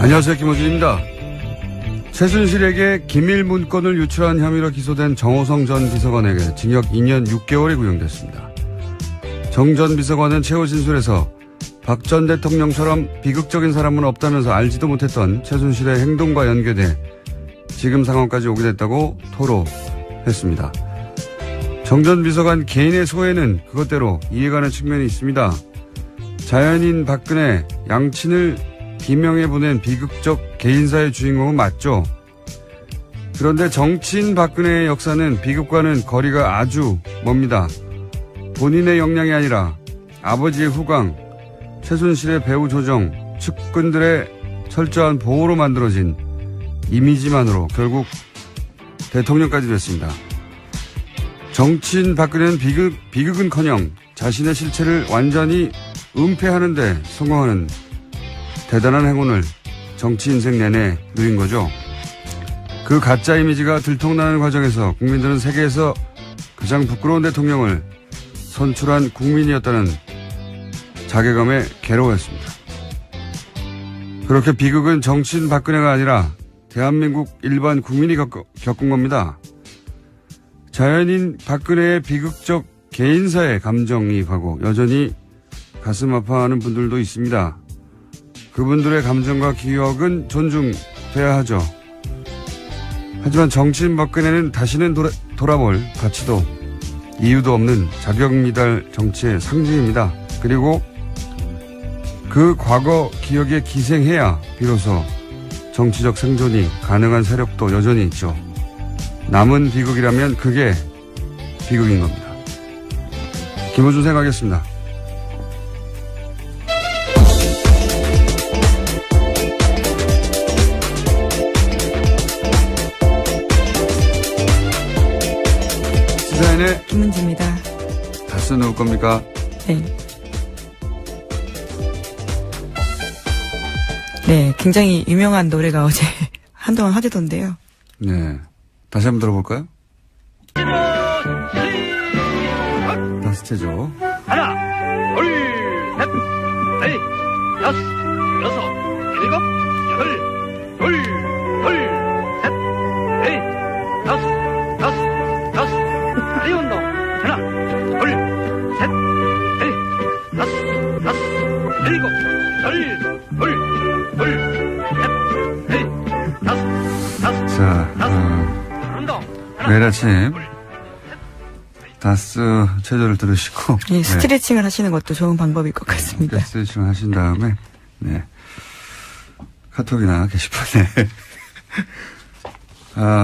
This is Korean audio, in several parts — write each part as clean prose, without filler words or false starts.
안녕하세요. 김호준입니다. 최순실에게 기밀 문건을 유출한 혐의로 기소된 정호성 전 비서관에게 징역 2년 6개월이 구형됐습니다. 정 전 비서관은 최후 진술에서 박 전 대통령처럼 비극적인 사람은 없다면서 알지도 못했던 최순실의 행동과 연계돼 지금 상황까지 오게 됐다고 토로했습니다. 정 전 비서관 개인의 소회는 그것대로 이해가는 측면이 있습니다. 자연인 박근혜, 양친을 기명해 보낸 비극적 개인사의 주인공은 맞죠. 그런데 정치인 박근혜의 역사는 비극과는 거리가 아주 멉니다. 본인의 역량이 아니라 아버지의 후광, 최순실의 배후 조정, 측근들의 철저한 보호로 만들어진 이미지만으로 결국 대통령까지 됐습니다. 정치인 박근혜는 비극은커녕 자신의 실체를 완전히 은폐하는 데 성공하는 대단한 행운을 정치 인생 내내 누린 거죠. 그 가짜 이미지가 들통나는 과정에서 국민들은 세계에서 가장 부끄러운 대통령을 선출한 국민이었다는 자괴감에 괴로워했습니다. 그렇게 비극은 정치인 박근혜가 아니라 대한민국 일반 국민이 겪은 겁니다. 자연인 박근혜의 비극적 개인사에 감정이입하고 여전히 가슴 아파하는 분들도 있습니다. 그분들의 감정과 기억은 존중돼야 하죠. 하지만 정치인 박근혜는 다시는 돌아볼 가치도 이유도 없는 자격미달 정치의 상징입니다. 그리고 그 과거 기억에 기생해야 비로소 정치적 생존이 가능한 세력도 여전히 있죠. 남은 비극이라면 그게 비극인 겁니다. 김호준 생각하겠습니다. 시사인의 김은지입니다. 다스 누울 겁니까? 네. 네, 굉장히 유명한 노래가 어제 한동안 화제던데요. 네. 다시 한번 들어볼까요? 다스체죠. 하나, 둘, 셋, 넷, 다섯, 여섯, 일곱, 여덟, 둘, 셋, 넷, 다섯. 다리 운동. 하나, 둘, 셋, 넷, 다섯, 일곱, 여덟, 둘, 셋, 넷, 다섯. 자, 운동. 매일 아침 다스 체조를 들으시고 예, 스트레칭을 하시는 것도 좋은 방법일 것 같습니다. 스트레칭을 하신 다음에 네. 카톡이나 게시판에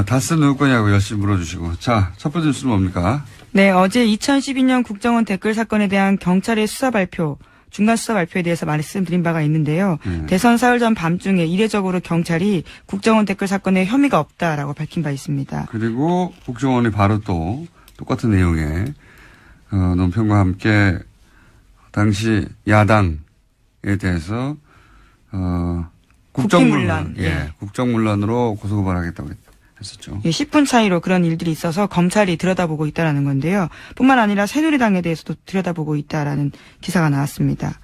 다스 누울 거냐고 열심히 물어주시고. 자, 첫 번째 뉴스는 뭡니까? 네, 어제 2012년 국정원 댓글 사건에 대한 경찰의 수사 발표, 중간 수사 발표에 대해서 말씀드린 바가 있는데요. 대선 사흘 전 밤중에 이례적으로 경찰이 국정원 댓글 사건에 혐의가 없다라고 밝힌 바 있습니다. 그리고 국정원이 바로 또 똑같은 내용의 논평과 함께 당시 야당에 대해서 국정문란, 네. 국정문란으로 고소고발하겠다고 했었죠. 예, 10분 차이로 그런 일들이 있어서 검찰이 들여다보고 있다라는 건데요. 뿐만 아니라 새누리당에 대해서도 들여다보고 있다라는 기사가 나왔습니다.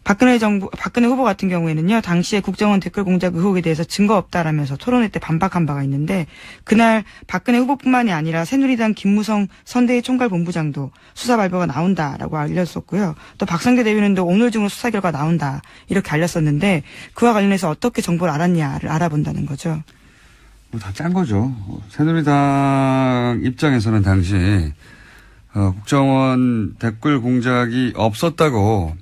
박근혜 후보 같은 경우에는요, 당시에 국정원 댓글 공작 의혹에 대해서 증거 없다라면서 토론회 때 반박한 바가 있는데, 그날 박근혜 후보뿐만이 아니라 새누리당 김무성 선대위 총괄본부장도 수사 발표가 나온다라고 알렸었고요. 또 박성대 대변인도 오늘 중으로 수사 결과 나온다 이렇게 알렸었는데, 그와 관련해서 어떻게 정보를 알았냐를 알아본다는 거죠. 뭐 다 짠 거죠. 새누리당 입장에서는 당시 국정원 댓글 공작이 없었다고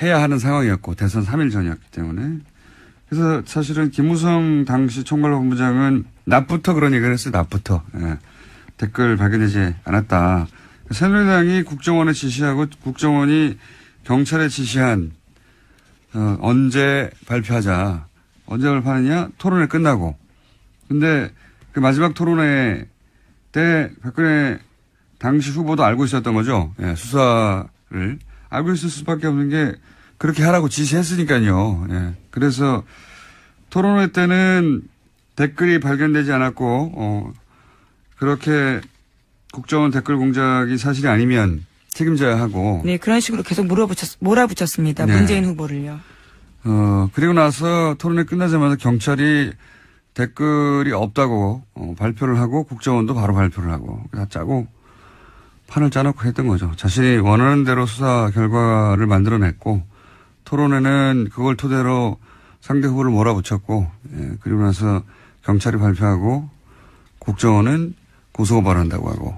해야 하는 상황이었고, 대선 3일 전이었기 때문에. 그래서 사실은 김무성 당시 총괄본부장은 낮부터 그런 얘기를 했어요. 낮부터. 예. 댓글 발견되지 않았다. 새누리당이 국정원에 지시하고 국정원이 경찰에 지시한 언제 발표하자. 언제 발표하느냐? 토론회 끝나고. 근데 그 마지막 토론회 때 박근혜 당시 후보도 알고 있었던 거죠. 예, 수사를. 알고 있을 수밖에 없는 게 그렇게 하라고 지시했으니까요. 예. 그래서 토론회 때는 댓글이 발견되지 않았고 그렇게 국정원 댓글 공작이 사실이 아니면 책임져야 하고. 네, 그런 식으로 계속 몰아붙였습니다. 네. 문재인 후보를요. 그리고 나서 토론회 끝나자마자 경찰이 댓글이 없다고 발표를 하고 국정원도 바로 발표를 하고 다 짜고 판을 짜놓고 했던 거죠. 자신이 원하는 대로 수사 결과를 만들어냈고 토론회는 그걸 토대로 상대 후보를 몰아붙였고 그리고 나서 경찰이 발표하고 국정원은 고소고발한다고 하고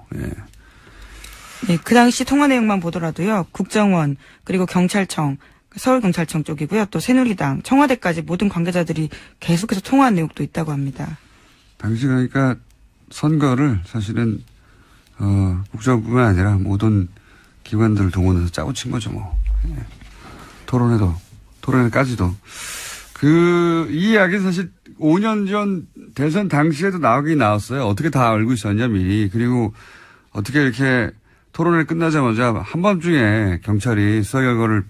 네, 그 당시 통화 내용만 보더라도요. 국정원 그리고 경찰청 서울경찰청 쪽이고요. 또 새누리당 청와대까지 모든 관계자들이 계속해서 통화한 내용도 있다고 합니다. 당시 그러니까 선거를 사실은 국정원뿐만 아니라 모든 기관들을 동원해서 짜고 친 거죠. 뭐. 토론회까지도. 이 이야기는 사실 5년 전 대선 당시에도 나오긴 나왔어요. 어떻게 다 알고 있었냐 미리. 그리고 어떻게 이렇게 토론회 끝나자마자 한밤중에 경찰이 수사 결과를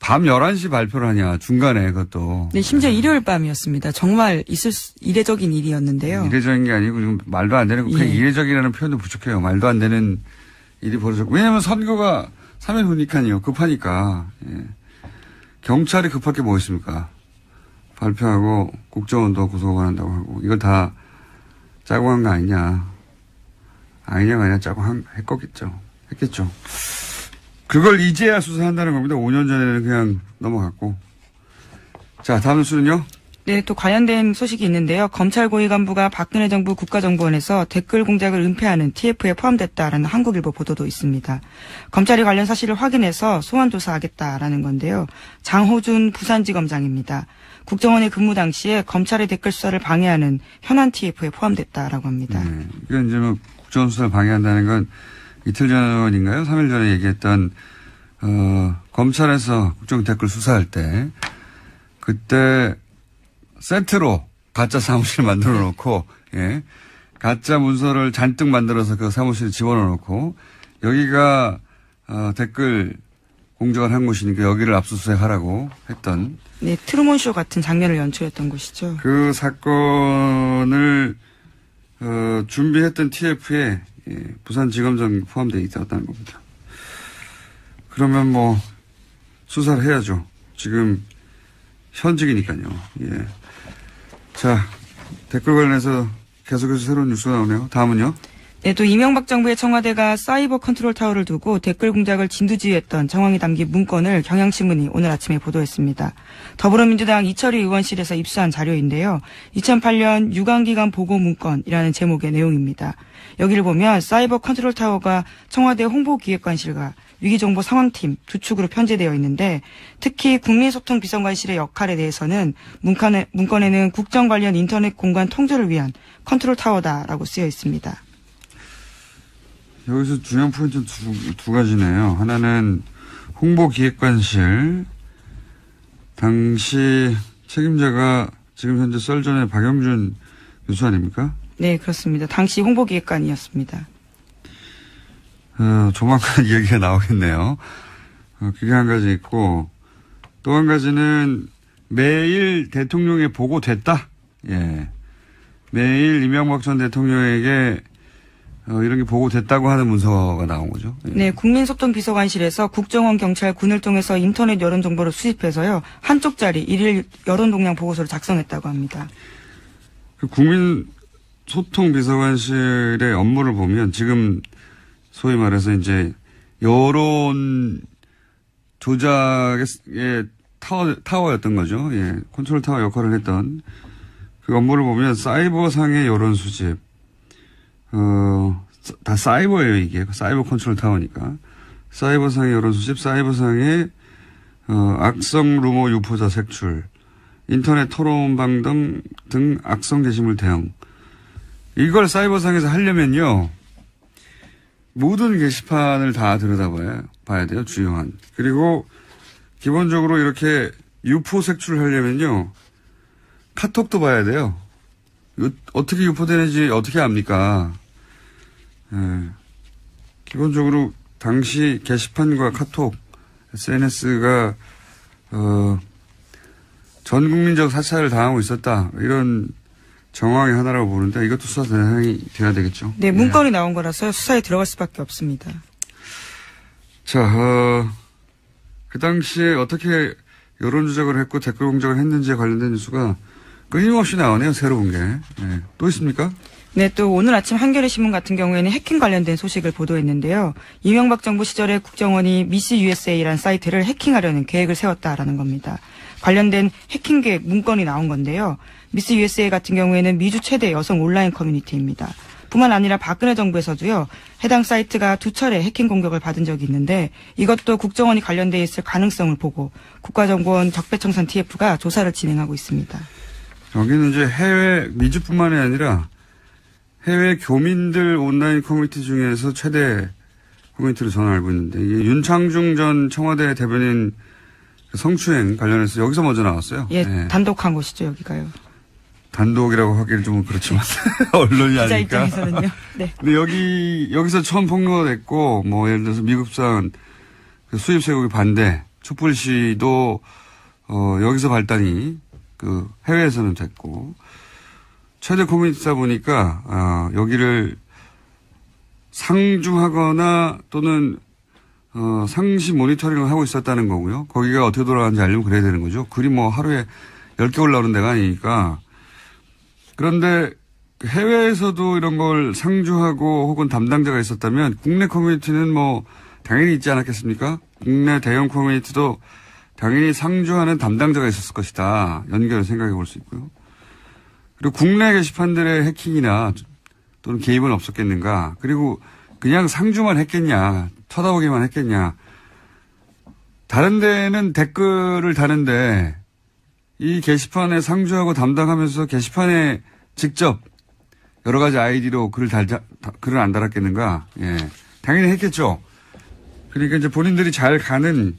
밤 11시 발표를 하냐, 중간에 그것도. 네, 심지어 일요일 밤이었습니다. 정말 이례적인 일이었는데요. 이례적인 게 아니고, 지금 말도 안 되는, 그냥 이례적이라는 표현도 부족해요. 말도 안 되는 일이 벌어졌고. 왜냐면 선거가 3일 후니까요. 급하니까. 예. 경찰이 급할 게 뭐 있습니까? 발표하고 국정원도 고소고발한다고 하고. 이걸 다 짜고 한 거 아니냐. 아니냐가 아니라 짜고 했겠죠. 그걸 이제야 수사한다는 겁니다. 5년 전에는 그냥 넘어갔고. 자, 다음 뉴스는요? 네, 또 관련된 소식이 있는데요. 검찰 고위 간부가 박근혜 정부 국가정보원에서 댓글 공작을 은폐하는 TF에 포함됐다라는 한국일보 보도도 있습니다. 검찰이 관련 사실을 확인해서 소환 조사하겠다라는 건데요. 장호준 부산지검장입니다. 국정원의 근무 당시에 검찰의 댓글 수사를 방해하는 현안 TF에 포함됐다라고 합니다. 네, 이건 이제 뭐 국정원 수사를 방해한다는 건 이틀 전인가요? 3일 전에 얘기했던, 검찰에서 국정 댓글 수사할 때, 그때 세트로 가짜 사무실 만들어 놓고, 예. 가짜 문서를 잔뜩 만들어서 그 사무실에 집어넣어 놓고, 여기가, 댓글 공작을 한 곳이니까 여기를 압수수색 하라고 했던. 네, 트루먼쇼 같은 장면을 연출했던 곳이죠. 그 사건을, 준비했던 TF에 부산지검장이 포함되어 있었다는 겁니다. 그러면 뭐 수사를 해야죠. 지금 현직이니까요. 예. 자, 댓글 관련해서 계속해서 새로운 뉴스가 나오네요. 다음은요. 네, 또 이명박 정부의 청와대가 사이버 컨트롤 타워를 두고 댓글 공작을 진두지휘했던 정황이 담긴 문건을 경향신문이 오늘 아침에 보도했습니다. 더불어민주당 이철희 의원실에서 입수한 자료인데요. 2008년 유관기관 보고 문건이라는 제목의 내용입니다. 여기를 보면 사이버 컨트롤 타워가 청와대 홍보기획관실과 위기정보 상황팀 두 축으로 편제되어 있는데 특히 국민소통비서관실의 역할에 대해서는 문건에는 국정 관련 인터넷 공간 통제를 위한 컨트롤 타워다라고 쓰여 있습니다. 여기서 중요한 포인트는 두 가지네요. 하나는 홍보기획관실 당시 책임자가 지금 현재 썰전의 박영준 교수 아닙니까? 네, 그렇습니다. 당시 홍보기획관이었습니다. 조만간 얘기가 나오겠네요. 그게 한 가지 있고 또 한 가지는 매일 대통령에 보고됐다. 예, 매일 이명박 전 대통령에게 이런 게 보고됐다고 하는 문서가 나온 거죠. 예. 네, 국민소통비서관실에서 국정원, 경찰, 군을 통해서 인터넷 여론 정보를 수집해서요. 한쪽짜리 일일 여론 동향 보고서를 작성했다고 합니다. 그 국민소통비서관실의 업무를 보면 지금 소위 말해서 이제 여론 조작의 타워였던 거죠. 예, 컨트롤 타워 역할을 했던 그 업무를 보면 사이버상의 여론 수집, 다 사이버예요, 이게. 사이버 컨트롤 타워니까. 사이버상의 여론 수집, 사이버상의, 악성 루머 유포자 색출, 인터넷 토론방 등 악성 게시물 대응. 이걸 사이버상에서 하려면요, 모든 게시판을 다 들여다봐야 돼요, 주요한. 그리고 기본적으로 이렇게 유포 색출을 하려면요, 카톡도 봐야 돼요. 어떻게 유포되는지 어떻게 압니까? 예. 기본적으로 당시 게시판과 카톡, SNS가 전 국민적 사찰을 당하고 있었다. 이런 정황의 하나라고 보는데 이것도 수사 대상이 돼야 되겠죠. 네, 문건이 나온 거라서 수사에 들어갈 수밖에 없습니다. 자, 그 당시에 어떻게 여론 조작을 했고 댓글 공작을 했는지에 관련된 뉴스가 끊임없이 나오네요. 새로운 게. 네. 또 있습니까? 네, 또 오늘 아침 한겨레 신문 같은 경우에는 해킹 관련된 소식을 보도했는데요. 이명박 정부 시절에 국정원이 미스 USA라는 사이트를 해킹하려는 계획을 세웠다라는 겁니다. 관련된 해킹 계획 문건이 나온 건데요. 미스 USA 같은 경우에는 미주 최대 여성 온라인 커뮤니티입니다. 뿐만 아니라 박근혜 정부에서도요. 해당 사이트가 2차례 해킹 공격을 받은 적이 있는데 이것도 국정원이 관련돼 있을 가능성을 보고 국가정보원 적폐청산 TF가 조사를 진행하고 있습니다. 여기는 이제 해외 미주뿐만이 아니라 해외 교민들 온라인 커뮤니티 중에서 최대 커뮤니티로 저는 알고 있는데 이게 윤창중 전 청와대 대변인 성추행 관련해서 여기서 먼저 나왔어요. 예, 네. 단독한 곳이죠 여기가요. 단독이라고 하기는 좀 그렇지만 언론이 기자 아니니까. 입장에서는요. 네. 근데 여기서 처음 폭로가 됐고 뭐 예를 들어서 미국산 그 수입 쇠고기 반대 촛불 시도 여기서 발단이 그 해외에서는 됐고 최대 커뮤니티다 보니까 여기를 상주하거나 또는 상시 모니터링을 하고 있었다는 거고요. 거기가 어떻게 돌아가는지 알려면 그래야 되는 거죠. 글이 뭐 하루에 10개 올라오는 데가 아니니까. 그런데 해외에서도 이런 걸 상주하고 혹은 담당자가 있었다면 국내 커뮤니티는 뭐 당연히 있지 않았겠습니까? 국내 대형 커뮤니티도 당연히 상주하는 담당자가 있었을 것이다. 연결을 생각해 볼 수 있고요. 그리고 국내 게시판들의 해킹이나 또는 개입은 없었겠는가. 그리고 그냥 상주만 했겠냐. 쳐다보기만 했겠냐. 다른 데는 댓글을 다는데 이 게시판에 상주하고 담당하면서 게시판에 직접 여러 가지 아이디로 글을 안 달았겠는가. 예. 당연히 했겠죠. 그러니까 이제 본인들이 잘 가는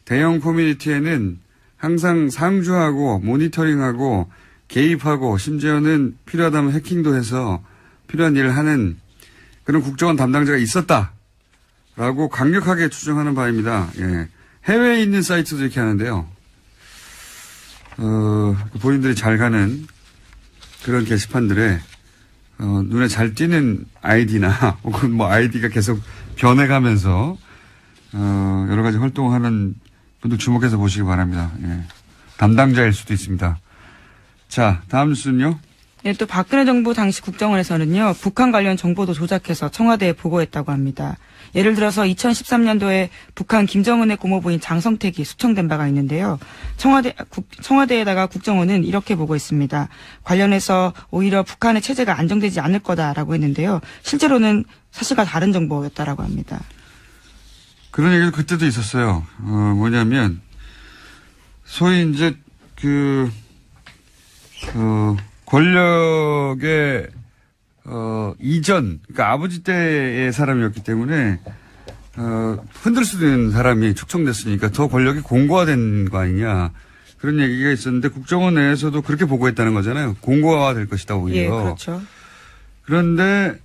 대형 커뮤니티에는 항상 상주하고 모니터링하고 개입하고 심지어는 필요하다면 해킹도 해서 필요한 일을 하는 그런 국정원 담당자가 있었다라고 강력하게 추정하는 바입니다. 예. 해외에 있는 사이트도 이렇게 하는데요. 본인들이 잘 가는 그런 게시판들에 눈에 잘 띄는 아이디나 혹은 뭐 아이디가 계속 변해가면서 여러 가지 활동하는 분들 주목해서 보시기 바랍니다. 예. 담당자일 수도 있습니다. 자, 다음 뉴스는요. 네, 또 박근혜 정부 당시 국정원에서는요. 북한 관련 정보도 조작해서 청와대에 보고했다고 합니다. 예를 들어서 2013년도에 북한 김정은의 고모부인 장성택이 수청된 바가 있는데요. 청와대에다가 국정원은 이렇게 보고했습니다. 관련해서 오히려 북한의 체제가 안정되지 않을 거다라고 했는데요. 실제로는 사실과 다른 정보였다라고 합니다. 그런 얘기도 그때도 있었어요. 뭐냐면 소위 이제 권력의 이전, 그러니까 아버지 때의 사람이었기 때문에 흔들 수 있는 사람이 축청됐으니까 더 권력이 공고화된 거 아니냐 그런 얘기가 있었는데 국정원 내에서도 그렇게 보고했다는 거잖아요. 공고화될 것이다 오히려. 예, 그렇죠. 그런데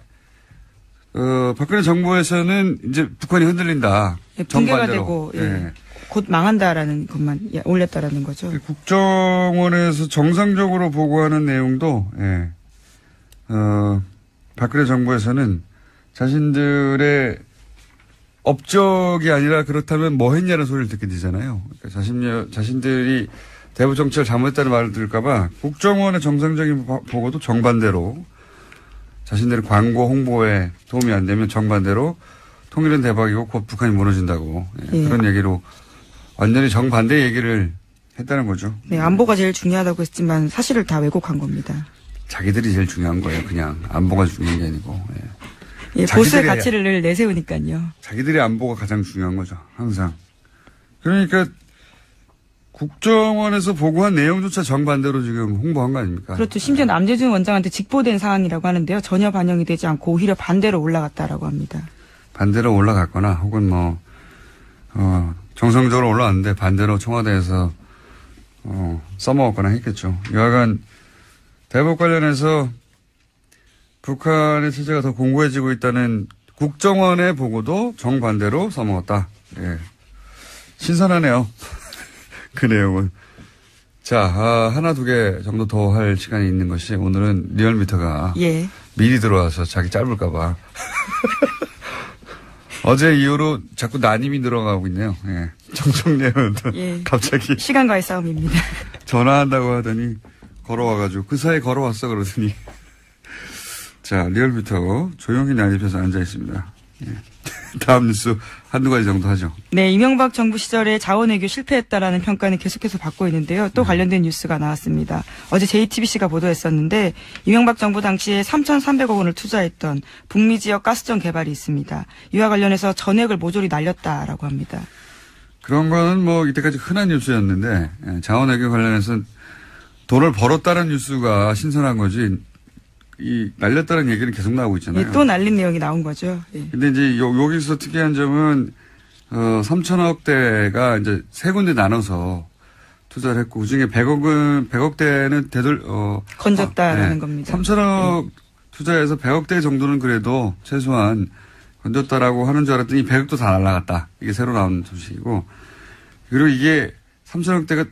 박근혜 정부에서는 이제 북한이 흔들린다. 예, 붕괴가 정반대로. 되고 예. 예. 곧 망한다라는 것만 올렸다라는 거죠. 국정원에서 정상적으로 보고하는 내용도 예. 박근혜 정부에서는 자신들의 업적이 아니라 그렇다면 뭐 했냐는 소리를 듣게 되잖아요. 그러니까 자신들이 대북 정책을 잘못했다는 말을 들을까봐 국정원의 정상적인 보고도 정반대로 자신들의 광고 홍보에 도움이 안 되면 정반대로 통일은 대박이고 곧 북한이 무너진다고 예. 그런 얘기로 완전히 정반대 얘기를 했다는 거죠. 네, 안보가 제일 중요하다고 했지만 사실을 다 왜곡한 겁니다. 자기들이 제일 중요한 거예요. 그냥 안보가 중요한 게 아니고. 예, 보수의 가치를 늘 내세우니까요. 자기들의 안보가 가장 중요한 거죠. 항상. 그러니까 국정원에서 보고한 내용조차 정반대로 지금 홍보한 거 아닙니까? 그렇죠. 심지어 남재준 원장한테 직보된 사안이라고 하는데요. 전혀 반영이 되지 않고 오히려 반대로 올라갔다라고 합니다. 반대로 올라갔거나 혹은 뭐 정상적으로 올라왔는데 반대로 청와대에서 써먹었거나 했겠죠. 여하간 대북 관련해서 북한의 체제가 더 공고해지고 있다는 국정원의 보고도 정반대로 써먹었다. 예. 신선하네요. 그 내용은. 자, 하나 두 개 정도 더 할 시간이 있는 것이 오늘은 리얼미터가 예. 미리 들어와서 자기 짧을까봐 어제 이후로 자꾸 난임이 늘어가고 있네요. 예. 정청래는 예. 갑자기 시간과의 싸움입니다. 전화한다고 하더니 걸어와가지고 그 사이에 걸어왔어 그러더니 자 리얼미터 조용히 난입해서 앉아 있습니다. 예. 다음 뉴스 한두 가지 정도 하죠. 네, 이명박 정부 시절에 자원외교 실패했다라는 평가는 계속해서 받고 있는데요. 또 관련된 뉴스가 나왔습니다. 어제 JTBC가 보도했었는데 이명박 정부 당시에 3,300억 원을 투자했던 북미 지역 가스전 개발이 있습니다. 이와 관련해서 전액을 모조리 날렸다라고 합니다. 그런 거는 뭐 이때까지 흔한 뉴스였는데 예, 자원외교 관련해서는 돈을 벌었다는 뉴스가 신선한 거지 이 날렸다는 얘기는 계속 나오고 있잖아요. 예, 또 날린 내용이 나온 거죠. 예. 근데 이제 여기서 특이한 점은 3천억대가 이제 세 군데 나눠서 투자를 했고 그중에 100억대는 건졌다라는 겁니다. 3천억 투자해서 100억대 정도는 그래도 최소한 건졌다라고 하는 줄 알았더니 100억도 다 날라갔다. 이게 새로 나온 소식이고 그리고 이게 3천억대가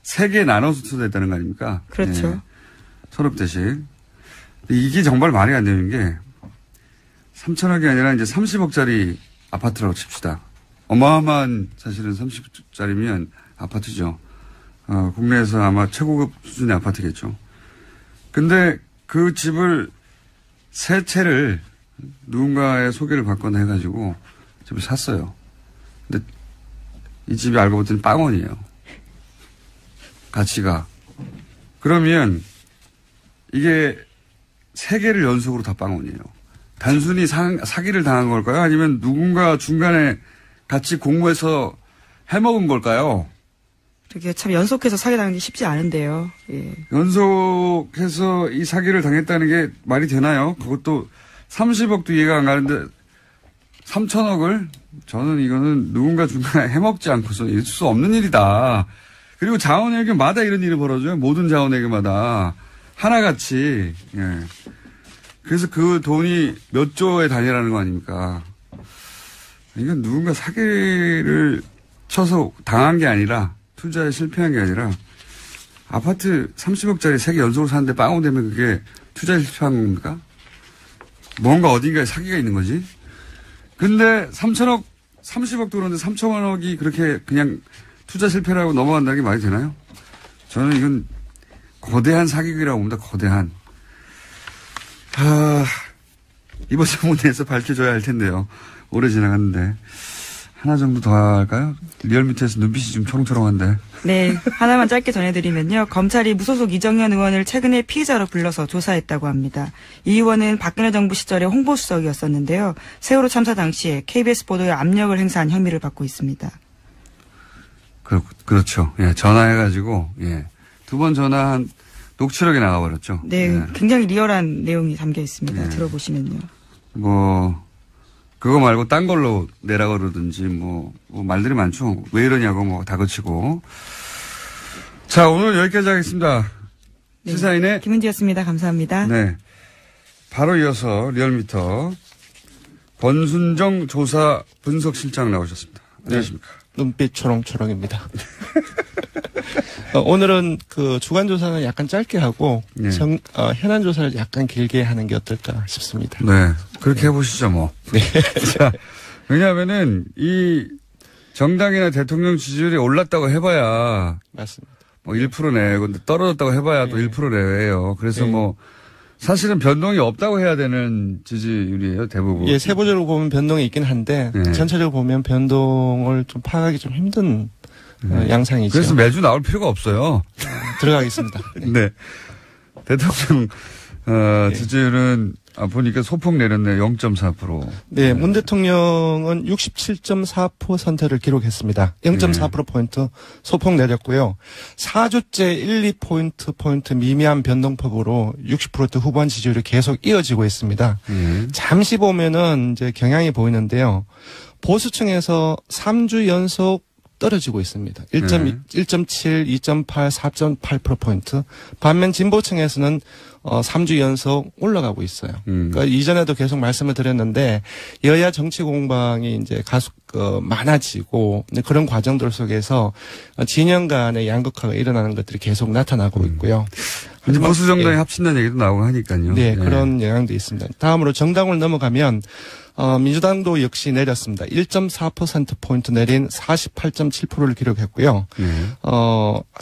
세 개 나눠서 투자했다는 거 아닙니까? 그렇죠. 네. 1,000억대씩. 이게 정말 말이 안 되는 게 3천억이 아니라 이제 30억짜리 아파트라고 칩시다. 어마어마한 사실은 30억짜리면 아파트죠. 국내에서 아마 최고급 수준의 아파트겠죠. 근데 그 집을 세 채를 누군가의 소개를 받거나 해가지고 집을 샀어요. 근데 이 집이 알고 봤더니 빵원이에요. 가치가. 그러면 이게 세 개를 연속으로 다 빵원이에요. 단순히 사기를 당한 걸까요? 아니면 누군가 중간에 같이 공모해서 해먹은 걸까요? 그게 참 연속해서 사기 당하는 게 쉽지 않은데요. 예. 연속해서 이 사기를 당했다는 게 말이 되나요? 그것도 30억도 이해가 안 가는데 3천억을 저는 이거는 누군가 중간에 해먹지 않고서 있을 수 없는 일이다. 그리고 자원외교마다 이런 일이 벌어져요. 모든 자원외교마다. 하나같이. 예. 그래서 그 돈이 몇 조의 단위라는 거 아닙니까? 이건 누군가 사기를 쳐서 당한 게 아니라 투자에 실패한 게 아니라 아파트 30억짜리 3개 연속으로 사는데 빵원 되면 그게 투자에 실패한 겁니까? 뭔가 어딘가에 사기가 있는 거지. 근데 3천억, 30억도 그런데 3천억이 그렇게 그냥 투자 실패라고 넘어간다는 게 말이 되나요? 저는 이건 거대한 사기극이라고 봅니다. 거대한. 이번 청문회에서 밝혀져야 할 텐데요. 오래 지나갔는데. 하나 정도 더 할까요? 리얼미터에서 눈빛이 좀 초롱초롱한데. 네. 하나만 짧게 전해드리면요. 검찰이 무소속 이정현 의원을 최근에 피의자로 불러서 조사했다고 합니다. 이 의원은 박근혜 정부 시절에 홍보수석이었었는데요. 세월호 참사 당시에 KBS 보도에 압력을 행사한 혐의를 받고 있습니다. 그렇죠. 예, 전화해가지고, 예. 2번 전화한 녹취록에 나가버렸죠. 네. 예. 굉장히 리얼한 내용이 담겨 있습니다. 예. 들어보시면요. 그거 말고 딴 걸로 내라 그러든지 뭐 말들이 많죠. 왜 이러냐고 뭐 다그치고. 자, 오늘 여기까지 하겠습니다. 네. 시사인의 김은지였습니다. 감사합니다. 네. 바로 이어서 리얼미터 권순정 조사 분석실장 나오셨습니다. 안녕하십니까. 눈빛 초롱초롱입니다. 오늘은 그 주간조사는 약간 짧게 하고, 네. 현안 조사를 약간 길게 하는 게 어떨까 싶습니다. 네. 그렇게 해보시죠, 뭐. 네. 자, 왜냐하면은 이 정당이나 대통령 지지율이 올랐다고 해봐야 맞습니다. 뭐 1% 근데 떨어졌다고 해봐야 또 1% 내외예요. 그래서 뭐 사실은 변동이 없다고 해야 되는 지지율이에요, 대부분. 예, 세부적으로 보면 변동이 있긴 한데, 네. 전체적으로 보면 변동을 좀 파악하기 좀 힘든 양상이죠. 그래서 매주 나올 필요가 없어요. 들어가겠습니다. 네. 네. 대통령, 지지율은, 보니까 소폭 내렸네, 0.4%. 네, 문 대통령은 67.4%를 기록했습니다. 0.4%포인트 소폭 내렸고요. 4주째 1, 2포인트 미미한 변동폭으로 60% 후반 지지율이 계속 이어지고 있습니다. 잠시 보면은 이제 경향이 보이는데요. 보수층에서 3주 연속 떨어지고 있습니다. 1.7, 2.8, 4.8%포인트. 반면 진보층에서는 3주 연속 올라가고 있어요. 그러니까 이전에도 계속 말씀을 드렸는데 여야 정치 공방이 이제 많아지고 그런 과정들 속에서 진영 간의 양극화가 일어나는 것들이 계속 나타나고 있고요. 이제 보수 정당이 예. 합친다는 얘기도 나오고 하니까요. 네, 예. 그런 영향도 있습니다. 다음으로 정당을 넘어가면 민주당도 역시 내렸습니다. 1.4%포인트 내린 48.7%를 기록했고요. 네.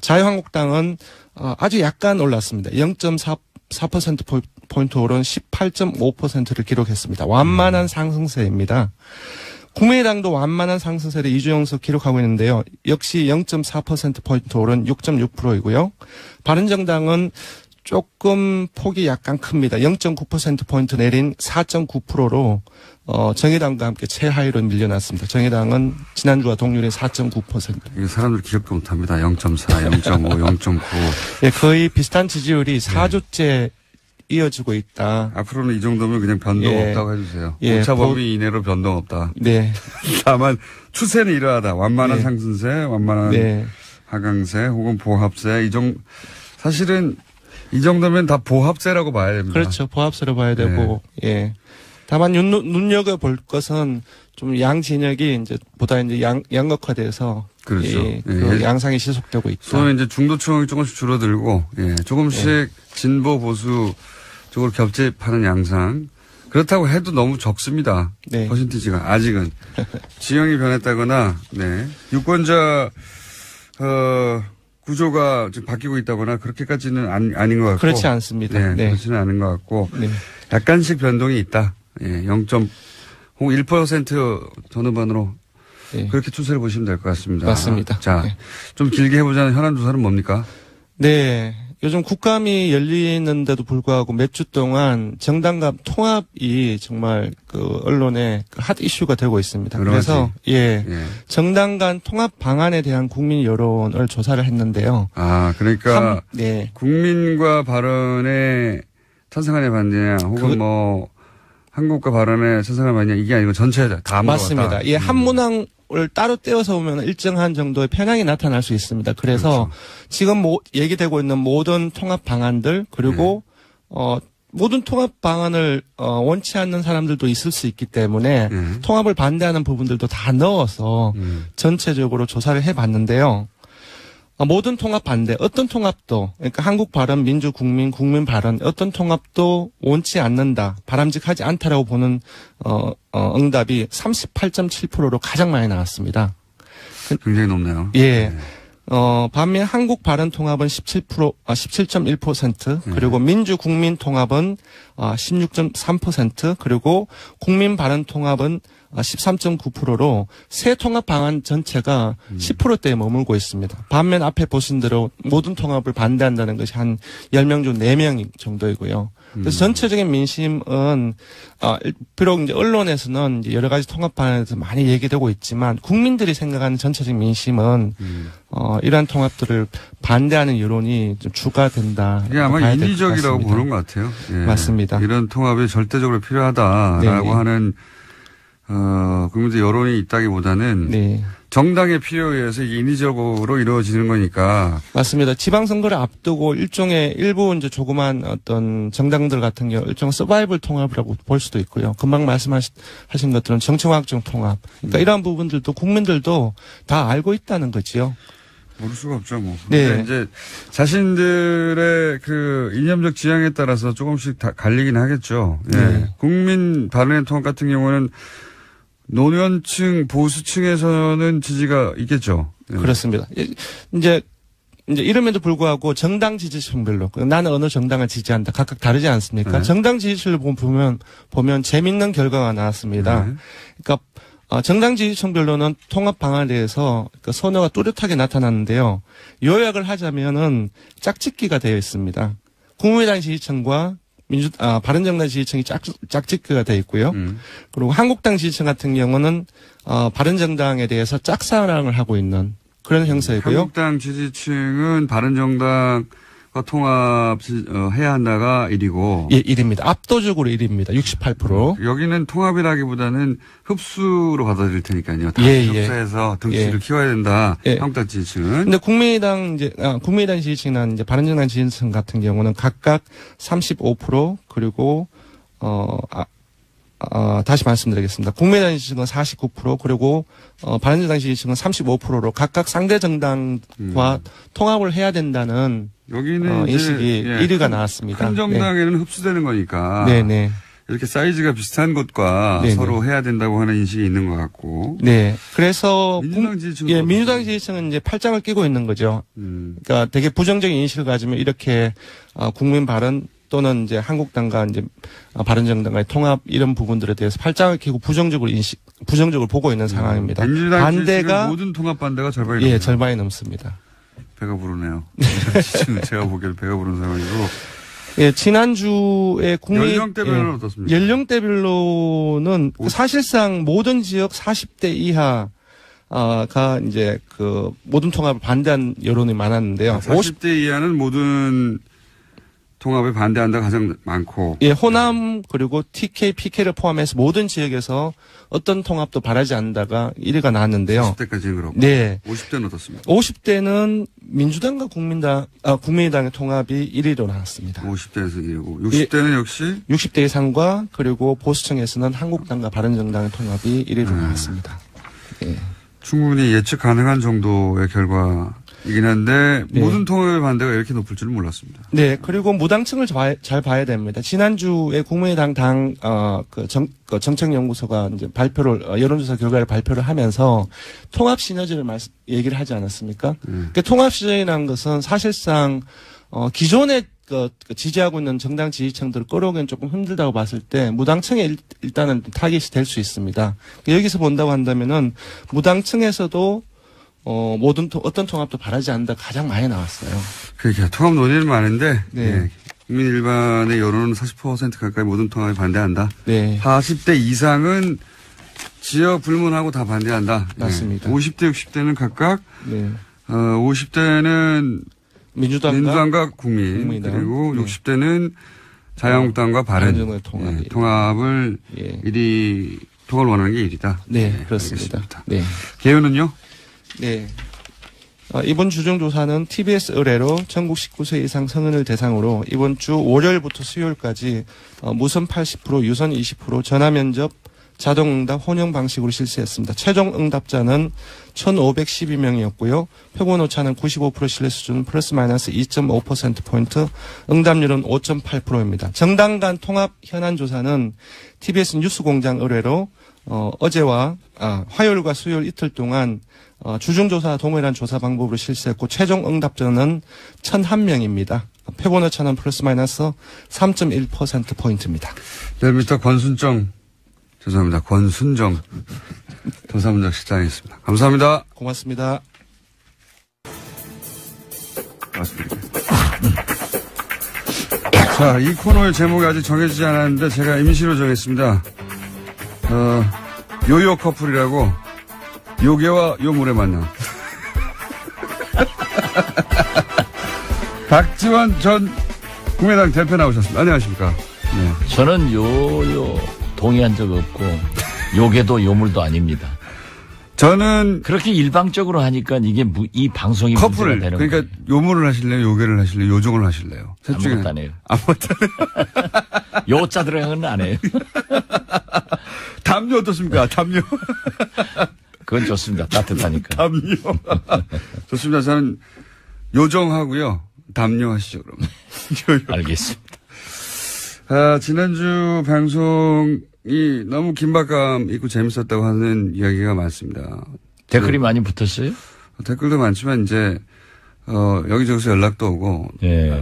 자유한국당은 아주 약간 올랐습니다. 0.4% 오른 18.5%를 기록했습니다. 완만한 상승세입니다. 국민의당도 완만한 상승세를 이주영석 기록하고 있는데요. 역시 0.4%포인트 오른 6.6%이고요. 바른정당은 조금 폭이 약간 큽니다. 0.9%포인트 내린 4.9%로 정의당과 함께 최하위로 밀려났습니다. 정의당은 지난주와 동률의 4.9%. 이게 사람들 기억도 못합니다. 0.4, 0.5, 0.9. 예, 거의 비슷한 지지율이 4주째 이어지고 있다. 앞으로는 이 정도면 그냥 변동 예. 없다고 해주세요. 예, 오차 범위 이내로 변동 없다. 네. 다만 추세는 이러하다. 완만한 네. 상승세, 완만한 네. 하강세, 혹은 보합세. 사실은 이 정도면 다 보합세라고 봐야 됩니다. 그렇죠. 보합세로 봐야 되고, 예. 다만 눈여겨볼 것은 좀 양 진영이 이제 보다 이제 양극화돼서. 그렇죠. 예, 그 양상이 지속되고 있다. 소위 이제 중도층이 조금씩 줄어들고, 예, 조금씩 진보 보수 쪽으로 겹집하는 양상. 그렇다고 해도 너무 적습니다. 네. 퍼센티지가 아직은 지형이 변했다거나, 네, 유권자 구조가 지금 바뀌고 있다거나 그렇게까지는 아닌 것 같고. 그렇지 않습니다. 네, 네. 그렇지는 않은 것 같고. 네. 약간씩 변동이 있다. 예, 0.1% 전후반으로 예. 그렇게 추세를 보시면 될 것 같습니다. 맞습니다. 자, 네. 좀 길게 해보자는 현안 조사는 뭡니까? 네. 요즘 국감이 열리는데도 불구하고 몇 주 동안 정당 간 통합이 정말 그 언론의 그 핫 이슈가 되고 있습니다. 그래서 예. 정당 간 통합 방안에 대한 국민 여론을 조사를 했는데요. 아, 그러니까 네. 국민과 발언에 찬성하냐 반대냐 혹은 한국과 발언에 찬성하냐 반대냐 이게 아니고 전체 다 맞습니다. 예, 한 문항을 따로 떼어서 보면 일정한 정도의 편향이 나타날 수 있습니다. 그래서 그렇죠. 지금 얘기되고 있는 모든 통합 방안들 그리고 모든 통합 방안을 원치 않는 사람들도 있을 수 있기 때문에 통합을 반대하는 부분들도 다 넣어서 전체적으로 조사를 해봤는데요. 모든 통합 반대, 어떤 통합도, 그러니까 한국 발언, 민주, 국민 발언, 어떤 통합도 원치 않는다, 바람직하지 않다라고 보는, 응답이 38.7%로 가장 많이 나왔습니다. 굉장히 높네요. 예. 반면 한국 발언 통합은 17.1%, 그리고 민주, 국민 통합은 16.3%, 그리고 국민 발언 통합은 13.9%로 새 통합 방안 전체가 10%대에 머물고 있습니다. 반면 앞에 보신 대로 모든 통합을 반대한다는 것이 한 10명 중 4명 정도이고요. 그래서 전체적인 민심은 비록 이제 언론에서는 이제 여러 가지 통합 방안에 대해서 많이 얘기되고 있지만 국민들이 생각하는 전체적인 민심은 이러한 통합들을 반대하는 여론이 좀 주가 된다. 이게 아마 인위적이라고 보는 것 같아요. 예. 맞습니다. 이런 통합이 절대적으로 필요하다라고 네. 하는 국민들 여론이 있다기보다는 네. 정당의 필요에 의해서 이게 인위적으로 이루어지는 거니까. 맞습니다. 지방선거를 앞두고 일부 이제 조그만 어떤 정당들 같은 경우 일종의 서바이벌 통합이라고 볼 수도 있고요. 금방 말씀하신 것들은 정치화학적 통합. 그러니까 이러한 부분들도 국민들도 다 알고 있다는 거지요. 모를 수가 없죠, 뭐. 네. 근데 이제 자신들의 그 이념적 지향에 따라서 조금씩 다 갈리긴 하겠죠. 예. 네. 국민 발언의 통합 같은 경우는 노년층, 보수층에서는 지지가 있겠죠. 예. 그렇습니다. 이제 이름에도 불구하고 정당 지지층별로 나는 어느 정당을 지지한다. 각각 다르지 않습니까? 네. 정당 지지층을 보면 재밌는 결과가 나왔습니다. 네. 그러니까 정당 지지층별로는 통합 방안에 대해서 선호가 뚜렷하게 나타났는데요. 요약을 하자면은 짝짓기가 되어 있습니다. 국민의당 지지층과 바른정당 지지층이 짝짓기가 되어 있고요. 그리고 한국당 지지층 같은 경우는 바른정당에 대해서 짝사랑을 하고 있는 그런 형사이고요. 한국당 지지층은 바른정당과 통합해야 한다가 1위고. 예, 1위입니다. 압도적으로 1위입니다. 68%. 여기는 통합이라기보다는 흡수로 받아들일 테니까요. 다 예, 흡수해서 등치를 키워야 된다. 예. 한국당 지지층은. 근데 국민의당 지지층이나 이제 바른정당 지지층 같은 경우는 각각 35% 그리고 다시 말씀드리겠습니다. 국민의당 지지층은 49% 그리고 바른정당 지지층은 35%로 각각 상대 정당과 통합을 해야 된다는 여기는 인식이 1위가 나왔습니다. 큰 정당에는 네. 흡수되는 거니까. 네네. 이렇게 사이즈가 비슷한 곳과 네네. 서로 해야 된다고 하는 인식이 있는 것 같고. 네. 그래서 민주당 지지층은 예, 민주당 지지층은 이제 팔짱을 끼고 있는 거죠. 그러니까 되게 부정적인 인식을 가지면 이렇게 국민 발언 또는 이제 한국당과 이제 바른정당과의 통합 이런 부분들에 대해서 팔짱을 끼고 부정적으로 보고 있는 상황입니다. 민주당 반대가 모든 통합 반대가 절반이 예, 넘어요. 절반이 넘습니다. 배가 부르네요. 지금 제가 보기에는 배가 부르는 상황이고. 예, 지난주에 연령대별로는 어떻습니까? 연령대별로는 사실상 모든 지역 40대 이하가 이제 그 모든 통합을 반대한 여론이 많았는데요. 40대 이하는 모든 통합에 반대한다가 가장 많고. 예, 호남 그리고 TK, PK를 포함해서 모든 지역에서 어떤 통합도 바라지 않는다가 1위가 나왔는데요. 40대까지는 그렇고. 네. 50대는 어떻습니까? 50대는 민주당과 국민의당의 통합이 1위로 나왔습니다. 50대에서 1위고. 60대는 역시 60대 이상과 그리고 보수층에서는 한국당과 바른정당의 통합이 1위로 나왔습니다. 예. 충분히 예측 가능한 정도의 결과이긴 한데 네. 모든 통합의 반대가 이렇게 높을 줄은 몰랐습니다. 네, 그리고 무당층을 잘 봐야 됩니다. 지난주에 국민의당 정책연구소가 이제 여론조사 결과를 발표를 하면서 통합 시너지를 얘기를 하지 않았습니까? 그러니까 통합 시너지라는 것은 사실상 기존에 지지하고 있는 정당 지지층들을 끌어오기는 조금 힘들다고 봤을 때 무당층에 일단은 타깃이 될 수 있습니다. 여기서 본다고 한다면은 무당층에서도 어떤 통합도 바라지 않는다 가장 많이 나왔어요. 그러니까 통합 논의는 많은데 네. 예. 국민 일반의 여론은 40% 가까이 모든 통합에 반대한다. 네. 40대 이상은 지역 불문하고 다 반대한다. 맞습니다. 예. 50대, 60대는 각각 네. 50대는 민주당과 국민의당. 그리고 네. 60대는 자유한국당과 바른 통합을 예. 통합을 원하는 게 1위다. 네, 그렇습니다. 알겠습니다. 네. 개요는요? 네. 이번 주중조사는 TBS 의뢰로 전국 19세 이상 성인을 대상으로 이번 주 월요일부터 수요일까지 무선 80%, 유선 20%, 전화면접, 자동응답, 혼용 방식으로 실시했습니다. 최종 응답자는 1,512명이었고요. 표본 오차는 95% 신뢰 수준 플러스 마이너스 2.5%포인트, 응답률은 5.8%입니다. 정당 간 통합 현안 조사는 TBS 뉴스공장 의뢰로 어제와 화요일과 수요일 이틀 동안 주중조사 동일한 조사 방법으로 실시했고 최종 응답자는 1,001명입니다. 표본 오차는 플러스 마이너스 3.1%포인트입니다. 네, 권순정 도사문적 실장이었습니다. 감사합니다. 고맙습니다. 자, 이 코너의 제목이 아직 정해지지 않았는데 제가 임시로 정했습니다. 요요 커플이라고 요괴와 요물의 만남. 박지원 전 국민의당 대표 나오셨습니다. 안녕하십니까. 네. 저는 동의한 적 없고 요괴도 요물도 아닙니다. 저는 그렇게 일방적으로 하니까 이게 이 방송이 커플을 문제가 되는 그러니까 거예요. 요물을 하실래요? 요괴를 하실래요? 요종을 하실래요? 아무것도 안 해요. 아무것도 안 해요. 요자 들어간 건 안 해요. 담요 어떻습니까? 담요. 그건 좋습니다. 따뜻하니까. 담요. 좋습니다. 저는 요정하고요. 담요 하시죠, 그러면. 알겠습니다. 지난주 방송이 너무 긴박감 있고 재밌었다고 하는 이야기가 많습니다. 댓글이 많이 붙었어요? 댓글도 많지만 이제 여기저기서 연락도 오고 예.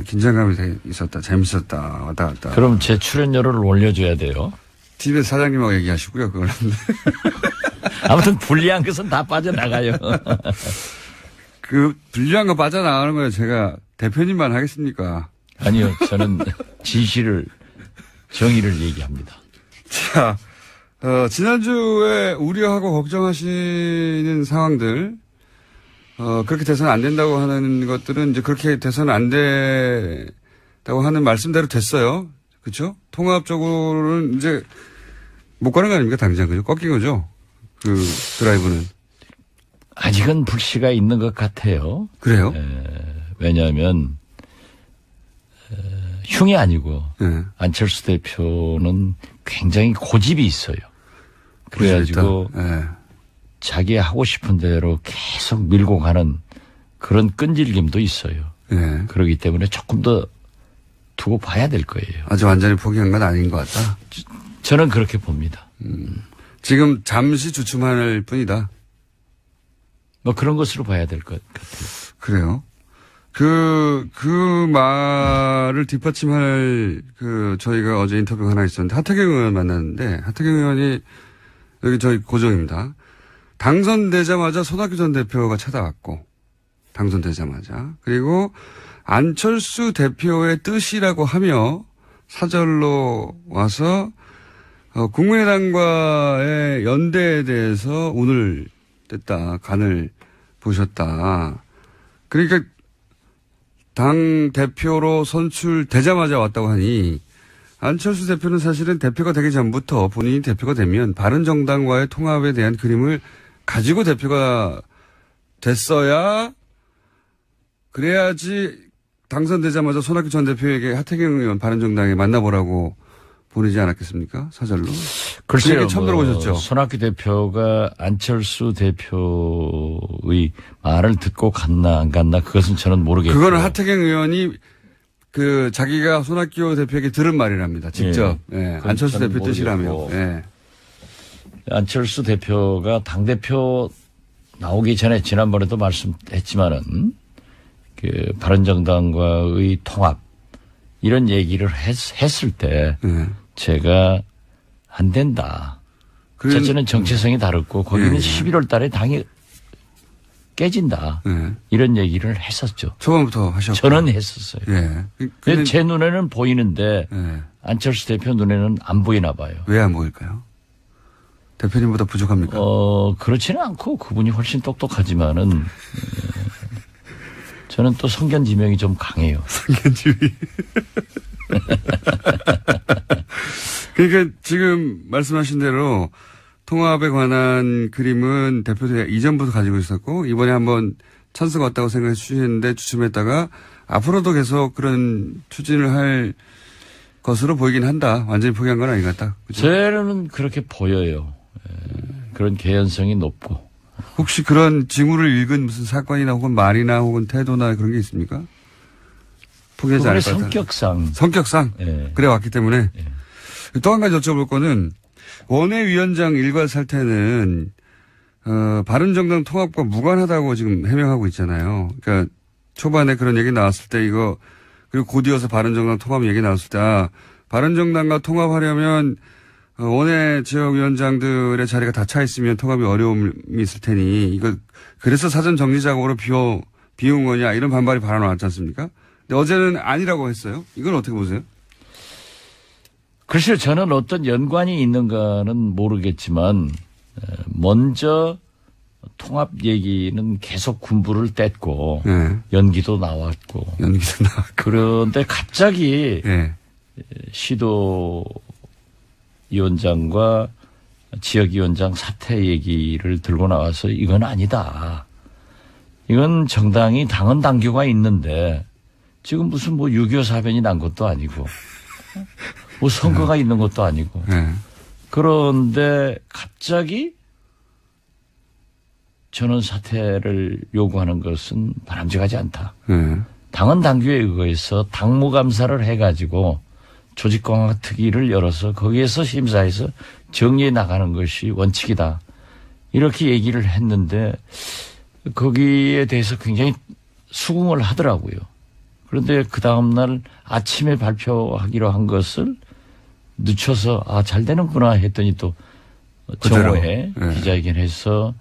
긴장감이 되게 있었다. 재밌었다. 왔다 갔다. 그럼 제 출연료를 올려줘야 돼요. TBS 사장님하고 얘기하시고요. 그거는. 아무튼 불리한 것은 다 빠져나가요. 그 불리한 거 빠져나가는 거예요. 제가 대표님만 하겠습니까? 아니요. 저는 진실을 정의를 얘기합니다. 자, 지난주에 우려하고 걱정하시는 상황들, 그렇게 돼서는 안 된다고 하는 것들은 이제 그렇게 돼서는 안 된다고 하는 말씀대로 됐어요. 그렇죠? 통합적으로는 이제 못 가는 거 아닙니까? 당장 그죠? 꺾인 거죠? 그 드라이브는. 아직은 불씨가 있는 것 같아요. 그래요? 왜냐하면 흉이 아니고 예. 안철수 대표는 굉장히 고집이 있어요. 그래가지고 예. 자기 하고 싶은 대로 계속 밀고 가는 그런 끈질김도 있어요. 예. 그렇기 때문에 조금 더 두고 봐야 될 거예요. 아주 완전히 포기한 건 아닌 것 같다. 저는 그렇게 봅니다. 지금 잠시 주춤할 뿐이다. 뭐 그런 것으로 봐야 될 것 같아요. 그래요. 그 말을 뒷받침할 저희가 어제 인터뷰가 하나 있었는데 하태경 의원 만났는데 하태경 의원이 여기 저희 고정입니다. 당선되자마자 손학규 전 대표가 찾아왔고 당선되자마자 그리고 안철수 대표의 뜻이라고 하며 사절로 와서 국민의당과의 연대에 대해서 운을 뗐다. 간을 보셨다. 그러니까 당 대표로 선출되자마자 왔다고 하니 안철수 대표는 사실은 대표가 되기 전부터 본인이 대표가 되면 바른정당과의 통합에 대한 그림을 가지고 대표가 됐어야 그래야지 당선되자마자 손학규 전 대표에게 하태경 의원 바른정당에 만나보라고 보내지 않았겠습니까? 사절로. 글쎄요. 처음 들어보셨죠? 손학규 대표가 안철수 대표의 말을 듣고 갔나 안 갔나 그것은 저는 모르겠고. 그거는 하태경 의원이 자기가 손학규 대표에게 들은 말이랍니다. 직접. 예. 안철수 대표 뜻이라며. 예. 안철수 대표가 당대표 나오기 전에 지난번에도 말씀했지만은 바른정당과의 통합 이런 얘기를 했을 때 제가 안 된다. 첫째는 정체성이 다르고 거기는 11월 달에 당이 깨진다. 이런 얘기를 했었죠. 초반부터 하셨고. 저는 했었어요. 근데 제 눈에는 보이는데 안철수 대표 눈에는 안 보이나 봐요. 왜 안 보일까요? 대표님보다 부족합니까? 그렇지는 않고 그분이 훨씬 똑똑하지만은 저는 또 성견지명이 좀 강해요. 성견지명이. 그러니까 지금 말씀하신 대로 통합에 관한 그림은 대표들 이전부터 가지고 있었고 이번에 한번 찬스가 왔다고 생각해 주시는데 주춤했다가 앞으로도 계속 그런 추진을 할 것으로 보이긴 한다. 완전히 포기한 건 아닌 것 같다. 그죠? 저는 그렇게 보여요. 그런 개연성이 높고. 혹시 그런 징후를 읽은 무슨 사건이나 혹은 말이나 혹은 태도나 그런 게 있습니까? 포기하지 않을 것 같아요. 성격상? 네. 그래 왔기 때문에. 네. 또 한 가지 여쭤볼 거는 원외위원장 일괄 살퇴는 바른정당 통합과 무관하다고 지금 해명하고 있잖아요. 그러니까 초반에 그런 얘기 나왔을 때 이거 그리고 곧이어서 바른정당 통합 얘기 나왔을 때 바른정당과 통합하려면 원외 지역위원장들의 자리가 다 차 있으면 통합이 어려움이 있을 테니 이거 그래서 사전 정리 작업으로 비운 거냐 이런 반발이 나왔지 않습니까? 근데 어제는 아니라고 했어요. 이건 어떻게 보세요? 글쎄요. 저는 어떤 연관이 있는가는 모르겠지만 먼저 통합 얘기는 계속 군부를 뗐고 연기도 나왔고 그런데 갑자기 시도위원장과 지역위원장 사퇴 얘기를 들고 나와서 이건 아니다. 이건 정당이 당헌 당규가 있는데 지금 무슨 6.25 사변이 난 것도 아니고 뭐 선거가 있는 것도 아니고 그런데 갑자기 전원 사퇴를 요구하는 것은 바람직하지 않다. 당헌 당규에 의거해서 당무감사를 해가지고 조직공학 특위를 열어서 거기에서 심사해서 정리해 나가는 것이 원칙이다. 이렇게 얘기를 했는데 거기에 대해서 굉장히 수긍을 하더라고요. 그런데 그 다음날 아침에 발표하기로 한 것을 늦춰서 잘 되는구나 했더니 또 정오에 기자회견해서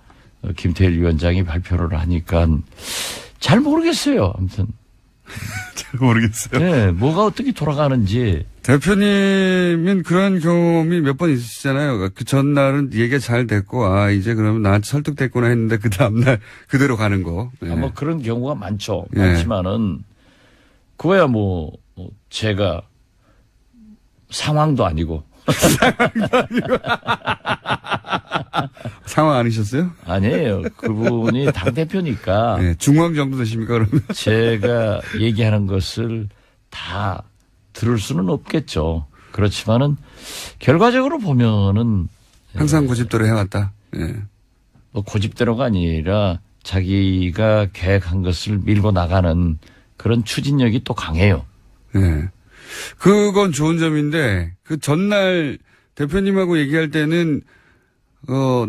김태일 위원장이 발표를 하니까 잘 모르겠어요. 아무튼. 잘 모르겠어요. 네, 뭐가 어떻게 돌아가는지. 대표님은 그런 경험이 몇 번 있으시잖아요. 그 전날은 얘기가 잘 됐고, 이제 그러면 나한테 설득됐구나 했는데 그 다음날 그대로 가는 거. 뭐 그런 경우가 많죠. 많지만은, 그거야 제가 상황도 아니고. 상황 아니셨어요? 아니에요. 그분이 당대표니까. 중앙 정도 되십니까, 그러면? 제가 얘기하는 것을 다 들을 수는 없겠죠. 그렇지만은 결과적으로 보면은 항상 고집대로 해왔다. 예. 뭐 고집대로가 아니라 자기가 계획한 것을 밀고 나가는 그런 추진력이 또 강해요. 예. 그건 좋은 점인데 그 전날 대표님하고 얘기할 때는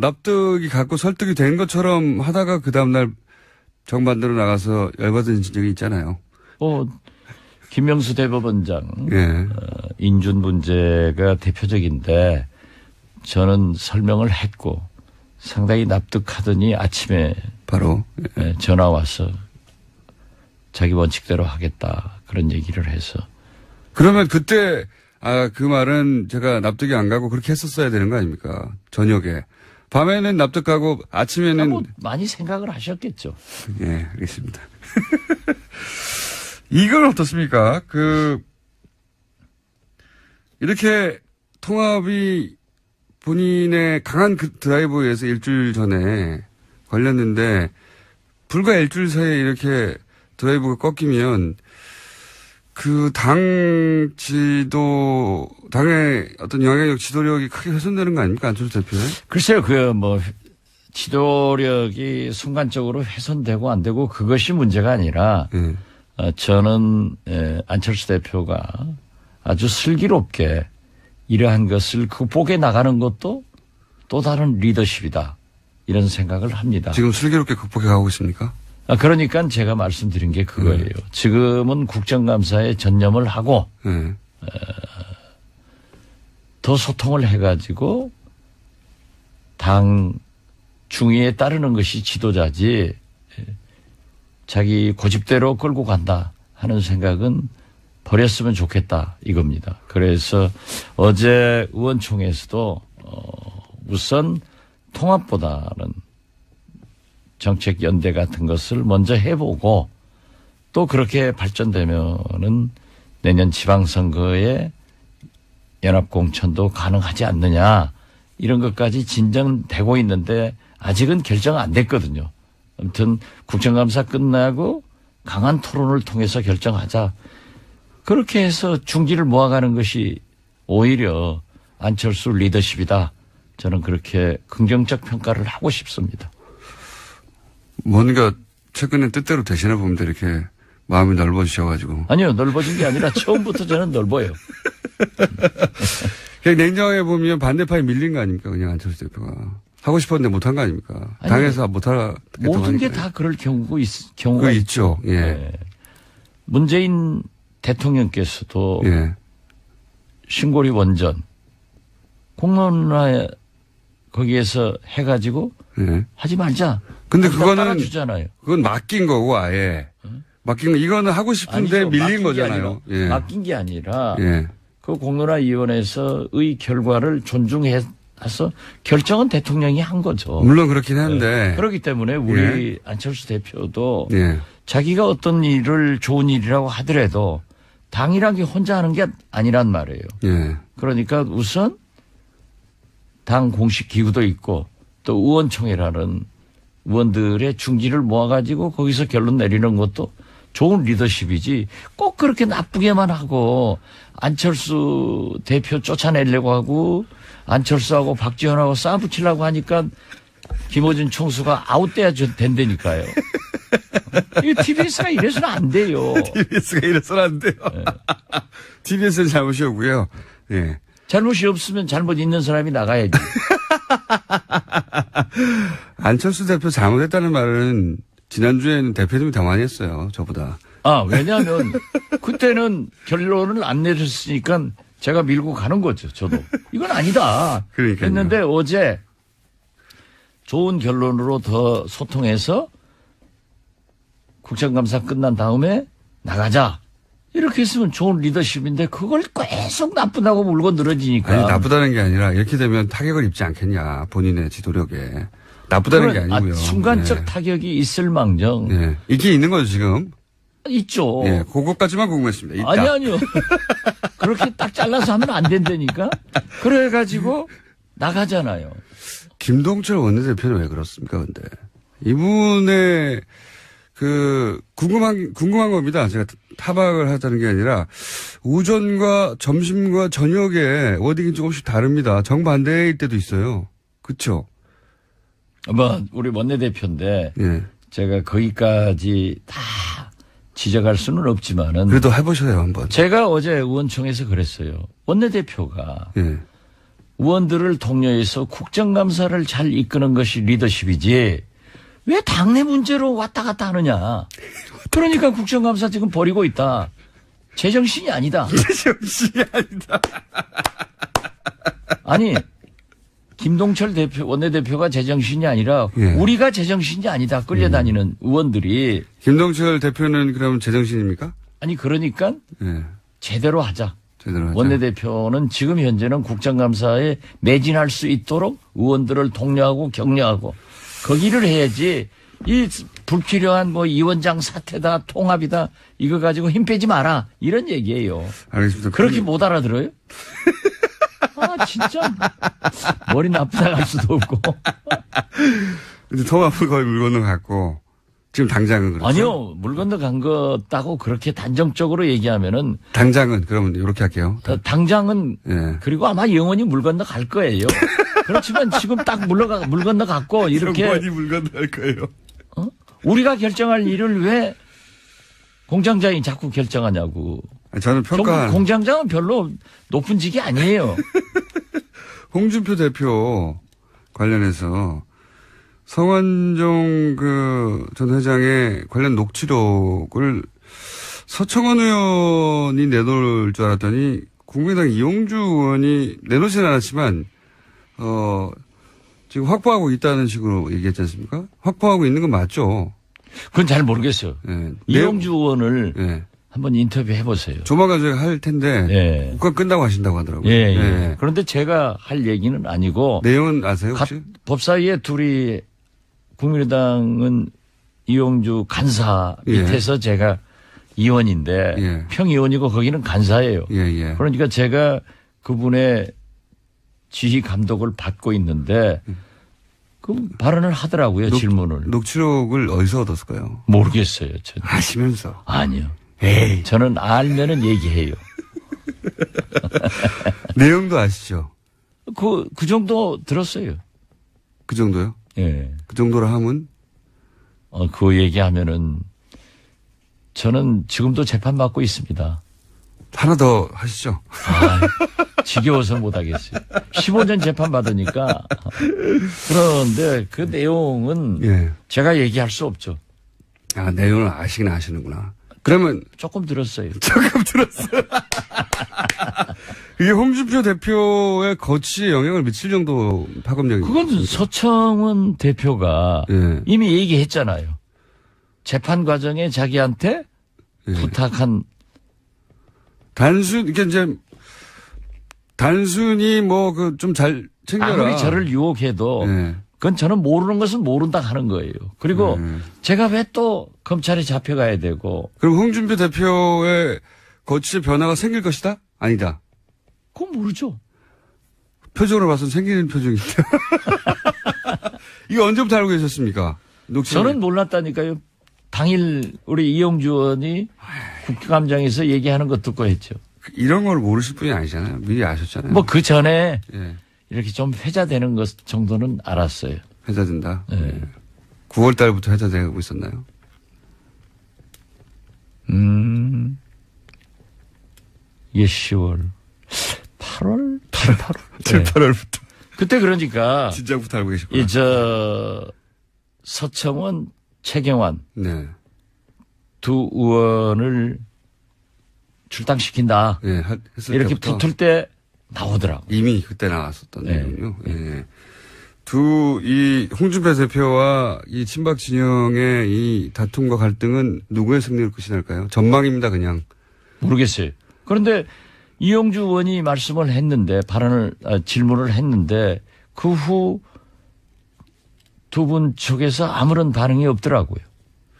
납득이 갖고 설득이 된 것처럼 하다가 그 다음날 정반대로 나가서 열받은 적이 있잖아요. 김명수 대법원장 예. 인준 문제가 대표적인데 저는 설명을 했고 상당히 납득하더니 아침에 바로 전화 와서 자기 원칙대로 하겠다 그런 얘기를 해서. 그러면 그때 그 말은 제가 납득이 안 가고 그렇게 했었어야 되는 거 아닙니까? 저녁에. 밤에는 납득하고 아침에는 뭐 많이 생각을 하셨겠죠. 예, 알겠습니다. 이건 어떻습니까? 이렇게 통합이 본인의 강한 드라이브에 의해서 일주일 전에 걸렸는데 불과 일주일 사이에 이렇게 드라이브가 꺾이면 그 당의 어떤 영향력, 지도력이 크게 훼손되는 거 아닙니까? 안철수 대표에? 글쎄요, 지도력이 순간적으로 훼손되고 안 되고 그것이 문제가 아니라, 저는, 안철수 대표가 아주 슬기롭게 이러한 것을 극복해 나가는 것도 또 다른 리더십이다. 이런 생각을 합니다. 지금 슬기롭게 극복해 가고 있습니까? 그러니까 제가 말씀드린 게 그거예요. 지금은 국정감사에 전념을 하고, 더 소통을 해가지고 당 중의에 따르는 것이 지도자지 자기 고집대로 끌고 간다 하는 생각은 버렸으면 좋겠다 이겁니다. 그래서 어제 의원총회에서도 우선 통합보다는 정책 연대 같은 것을 먼저 해보고 또 그렇게 발전되면은 내년 지방선거에 연합공천도 가능하지 않느냐 이런 것까지 진전되고 있는데 아직은 결정 안 됐거든요. 아무튼 국정감사 끝나고 강한 토론을 통해서 결정하자. 그렇게 해서 중지를 모아가는 것이 오히려 안철수 리더십이다. 저는 그렇게 긍정적 평가를 하고 싶습니다. 뭔가 최근에 뜻대로 되시나 봅니다. 이렇게 마음이 넓어지셔가지고. 아니요. 넓어진 게 아니라 처음부터 저는 넓어요. 그냥 냉정하게 보면 반대파에 밀린 거 아닙니까? 그냥 안철수 대표가. 하고 싶었는데 못한 거 아닙니까? 아니, 당에서 못하겠다고 모든 게 다 그럴 경우가 있죠. 예. 네. 문재인 대통령께서도 신고리 원전 공론화 거기에서 해가지고 하지 말자. 근데 그거는 주잖아요. 그건 맡긴 거고 아예 맡긴 거 이거는 하고 싶은데 아니죠. 밀린 거잖아요. 예. 맡긴 게 아니라 그 공론화위원회에서의 결과를 존중해서 결정은 대통령이 한 거죠. 물론 그렇긴 한데 그렇기 때문에 우리 안철수 대표도 자기가 어떤 일을 좋은 일이라고 하더라도 당이란 게 혼자 하는 게 아니란 말이에요. 그러니까 우선 당 공식 기구도 있고 또 의원총회라는 의원들의 중지를 모아가지고 거기서 결론 내리는 것도 좋은 리더십이지 꼭 그렇게 나쁘게만 하고 안철수 대표 쫓아내려고 하고 안철수하고 박지원하고 싸붙이려고 하니까 김어준 총수가 아웃돼야 된다니까요. 이거 TBS가 이래서는 안 돼요. TBS가 이래서는 안 돼요. TBS는 잘못이었고요. 잘못이 없으면 잘못 있는 사람이 나가야지. 안철수 대표 잘못했다는 말은 지난주에는 대표님이 더 많이 했어요. 저보다. 왜냐하면 그때는 결론을 안 내렸으니까 제가 밀고 가는 거죠. 저도. 이건 아니다. 그러니까요. 했는데 어제 좋은 결론으로 더 소통해서 국정감사 끝난 다음에 나가자. 이렇게 했으면 좋은 리더십인데 그걸 계속 나쁘다고 물고 늘어지니까. 아니 나쁘다는 게 아니라 이렇게 되면 타격을 입지 않겠냐. 본인의 지도력에. 나쁘다는 게 아니고요. 순간적 타격이 있을 망정. 있긴 있는 거죠 지금. 있죠. 그것까지만 궁금했습니다. 있다. 아니요. 그렇게 딱 잘라서 하면 안 된다니까. 그래가지고 나가잖아요. 김동철 원내대표는 왜 그렇습니까 근데. 이분의 궁금한 겁니다. 제가 타박을 하자는 게 아니라 오전과 점심과 저녁에 워딩이 조금씩 다릅니다. 정반대일 때도 있어요. 그렇죠? 뭐 우리 원내대표인데 예. 제가 거기까지 다 지적할 수는 없지만은 그래도 해보셔요 한번. 제가 어제 의원총회에서 그랬어요. 원내대표가 예. 의원들을 독려해서 국정감사를 잘 이끄는 것이 리더십이지 왜 당내 문제로 왔다 갔다 하느냐. 그러니까 국정감사 지금 버리고 있다. 제정신이 아니다. 제정신이 아니다. 아니 김동철 대표 원내대표가 제정신이 아니라 예. 우리가 제정신이 아니다. 끌려다니는 의원들이. 김동철 대표는 그러면 제정신입니까? 아니 그러니까 예. 제대로 하자. 제대로 하자. 원내대표는 지금 현재는 국정감사에 매진할 수 있도록 의원들을 독려하고 격려하고 거기를 해야지 이 불필요한 뭐 위원장 사퇴다 통합이다 이거 가지고 힘 빼지 마라 이런 얘기예요. 알겠습니다. 그렇게 못 알아들어요? 아 진짜 머리 나쁘다 갈 수도 없고. 이제 통합을 거의 물 건너갔고 지금 당장은 그렇죠? 아니요. 물 건너 간 거다고 그렇게 단정적으로 얘기하면은 당장은 그러면 이렇게 할게요. 당장은 예. 그리고 아마 영원히 물 건너 갈 거예요. 그렇지만 지금 딱 물 건너 갔고 이렇게 영원히 물 건너갈 거예요. 우리가 결정할 일을 왜 공장장이 자꾸 결정하냐고. 저는 평가. 공장장은 별로 높은 직이 아니에요. 홍준표 대표 관련해서 성완종 전 회장의 관련 녹취록을 서청원 의원이 내놓을 줄 알았더니 국민의당 이용주 의원이 내놓지는 않았지만 지금 확보하고 있다는 식으로 얘기했지 않습니까? 확보하고 있는 건 맞죠? 그건 잘 모르겠어요. 예. 이용주 의원을 예. 한번 인터뷰 해보세요. 조만간 저희가 할 텐데 예. 국감 끝나고 하신다고 하더라고요. 예, 예. 예. 그런데 제가 할 얘기는 아니고 내용은 아세요 혹시? 법사위에 둘이 국민의당은 이용주 간사 밑에서 예. 제가 의원인데 예. 평의원이고 거기는 간사예요. 예, 예. 그러니까 제가 그분의 지휘 감독을 받고 있는데 그 발언을 하더라고요. 질문을. 녹취록을 어디서 얻었을까요? 모르겠어요. 저는. 아시면서. 아니요. 에이. 저는 알면은 얘기해요. 내용도 아시죠? 그 정도 들었어요. 그 정도요? 예. 그 정도로 하면? 그 얘기하면은 저는 지금도 재판받고 있습니다. 하나 더 하시죠. 지겨워서 못하겠어요. 15년 재판 받으니까. 그런데 그 내용은 예. 제가 얘기할 수 없죠. 아, 내용을 아시긴 아시는구나. 그러면. 조금 들었어요. 조금 들었어요. 이게 홍준표 대표의 거취에 영향을 미칠 정도 파급력이. 그건 서청원 대표가 예. 이미 얘기했잖아요. 재판 과정에 자기한테 예. 부탁한. 이게 이제, 단순히 좀 잘 챙겨라. 아무리 저를 유혹해도 예. 그건 저는 모르는 것은 모른다 하는 거예요. 그리고 제가 왜 또 검찰에 잡혀가야 되고. 그럼 홍준표 대표의 거취의 변화가 생길 것이다? 아니다. 그건 모르죠. 표정으로 봐서는 생기는 표정입니다. 이거 언제부터 알고 계셨습니까? 저는 몰랐다니까요. 당일 우리 이용주 의원이 국감장에서 얘기하는 거 듣고 했죠. 이런 걸 모르실 분이 아니잖아요. 미리 아셨잖아요. 뭐 그 전에 예. 이렇게 좀 회자되는 것 정도는 알았어요. 회자된다. 예. 9월 달부터 회자되고 있었나요? 이게 10월, 8월, 7, 8월부터. 그때 그러니까 진작부터 알고 계셨구나. 서청원, 최경환 네. 두 의원을 출당시킨다. 예, 했을 이렇게 때부터 붙을 때 나오더라고. 이미 그때 나왔었던 네. 내용이요. 예. 이 홍준표 대표와 이 친박 진영의 이 다툼과 갈등은 누구의 승리를 끝이날까요? 전망입니다, 그냥. 모르겠어요. 그런데 이용주 의원이 말씀을 했는데 질문을 했는데 그 후 두 분 쪽에서 아무런 반응이 없더라고요.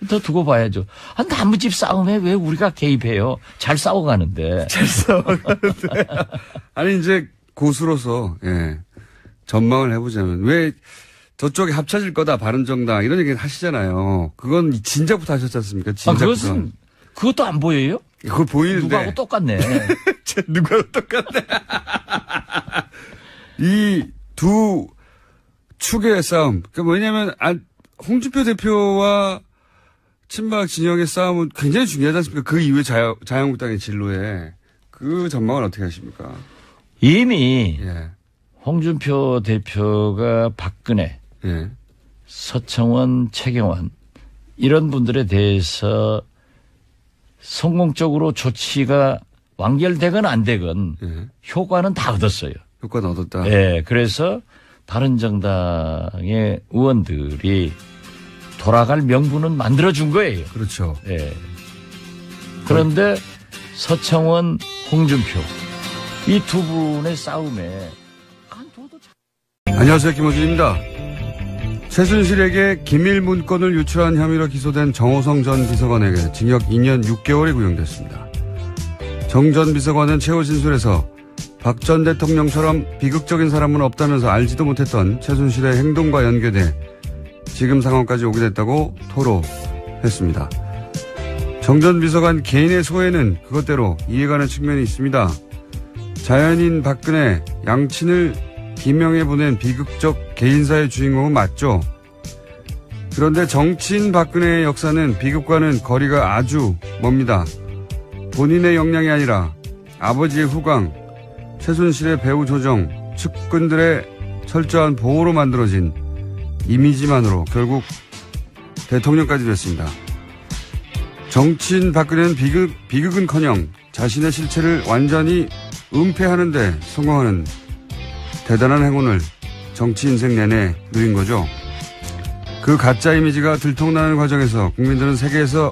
더 두고 봐야죠. 나무집 싸움에 왜 우리가 개입해요? 잘 싸워가는데. 아니, 이제 고수로서, 예. 전망을 해보자면, 왜 저쪽에 합쳐질 거다, 바른정당, 이런 얘기 하시잖아요. 그건 진작부터 하셨지 않습니까? 진작부터. 그것도 안 보여요? 그걸 보이는데. 누구하고 똑같네. 누구하고 똑같네. 이 두 축의 싸움. 그러니까 왜냐면, 홍준표 대표와 친박 진영의 싸움은 굉장히 중요하지 않습니까? 그 이후에 자유한국당의 진로에. 그 전망은 어떻게 하십니까? 이미 예. 홍준표 대표가 박근혜, 예. 서청원, 최경환 이런 분들에 대해서 성공적으로 조치가 완결되건 안 되건 예. 효과는 다 얻었어요. 효과는 얻었다. 예, 그래서 바른정당의 의원들이 돌아갈 명분은 만들어준 거예요. 그렇죠. 예. 그런데 서청원, 홍준표 이 두 분의 싸움에 안녕하세요. 김호준입니다. 최순실에게 기밀 문건을 유출한 혐의로 기소된 정호성 전 비서관에게 징역 2년 6개월이 구형됐습니다. 정 전 비서관은 최후 진술에서 박 전 대통령처럼 비극적인 사람은 없다면서 알지도 못했던 최순실의 행동과 연계돼 지금 상황까지 오게 됐다고 토로했습니다. 정 전 비서관 개인의 소회는 그것대로 이해가는 측면이 있습니다. 자연인 박근혜, 양친을 기명해 보낸 비극적 개인사의 주인공은 맞죠. 그런데 정치인 박근혜의 역사는 비극과는 거리가 아주 멉니다. 본인의 역량이 아니라 아버지의 후광, 최순실의 배후 조정, 측근들의 철저한 보호로 만들어진 이미지만으로 결국 대통령까지 됐습니다. 정치인 박근혜는 비극은커녕 자신의 실체를 완전히 은폐하는 데 성공하는 대단한 행운을 정치 인생 내내 누린 거죠. 그 가짜 이미지가 들통나는 과정에서 국민들은 세계에서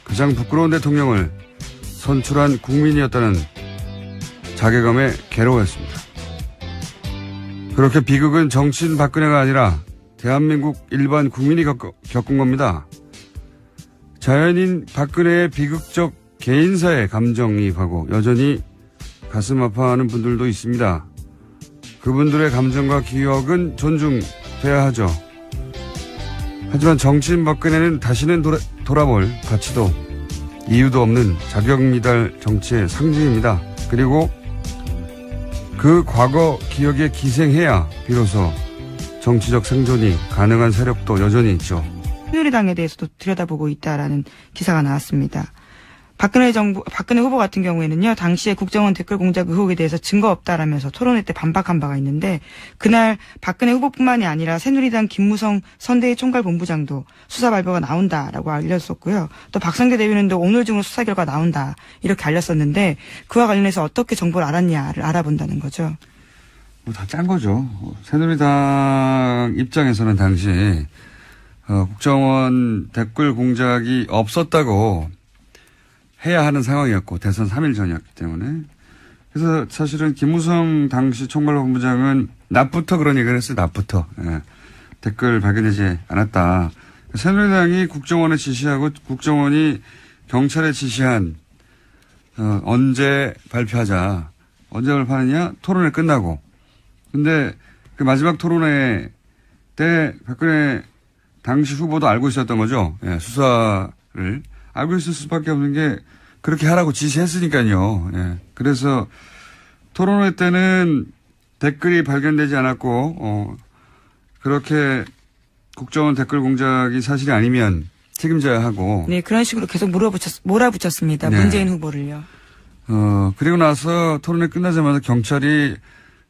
가장 부끄러운 대통령을 선출한 국민이었다는 자괴감에 괴로워했습니다. 그렇게 비극은 정치인 박근혜가 아니라 대한민국 일반 국민이 겪은 겁니다. 자연인 박근혜의 비극적 개인사에 감정이입하고 여전히 가슴 아파하는 분들도 있습니다. 그분들의 감정과 기억은 존중돼야 하죠. 하지만 정치인 박근혜는 다시는 돌아볼 가치도 이유도 없는 자격미달 정치의 상징입니다. 그리고 그 과거 기억에 기생해야 비로소 정치적 생존이 가능한 세력도 여전히 있죠. 새누리당에 대해서도 들여다보고 있다라는 기사가 나왔습니다. 박근혜 후보 같은 경우에는요, 당시에 국정원 댓글 공작 의혹에 대해서 증거 없다라면서 토론회 때 반박한 바가 있는데, 그날 박근혜 후보뿐만이 아니라 새누리당 김무성 선대위 총괄본부장도 수사 발표가 나온다라고 알렸었고요. 또 박성계 대변인도 오늘 중으로 수사 결과 나온다 이렇게 알렸었는데, 그와 관련해서 어떻게 정보를 알았냐를 알아본다는 거죠. 다 짠 거죠. 새누리당 입장에서는 당시 국정원 댓글 공작이 없었다고 해야 하는 상황이었고 대선 3일 전이었기 때문에. 그래서 사실은 김무성 당시 총괄본부장은 낮부터 그런 얘기를 했어요. 낮부터. 예. 댓글 발견되지 않았다. 새누리당이 국정원에 지시하고 국정원이 경찰에 지시한 언제 발표하자. 언제 발표하느냐? 토론회 끝나고. 근데 그 마지막 토론회 때 박근혜 당시 후보도 알고 있었던 거죠. 예, 수사를. 알고 있을 수밖에 없는 게 그렇게 하라고 지시했으니까요. 예. 그래서 토론회 때는 댓글이 발견되지 않았고 그렇게 국정원 댓글 공작이 사실이 아니면 책임져야 하고. 네, 그런 식으로 계속 몰아붙였습니다. 네. 문재인 후보를요. 그리고 나서 토론회 끝나자마자 경찰이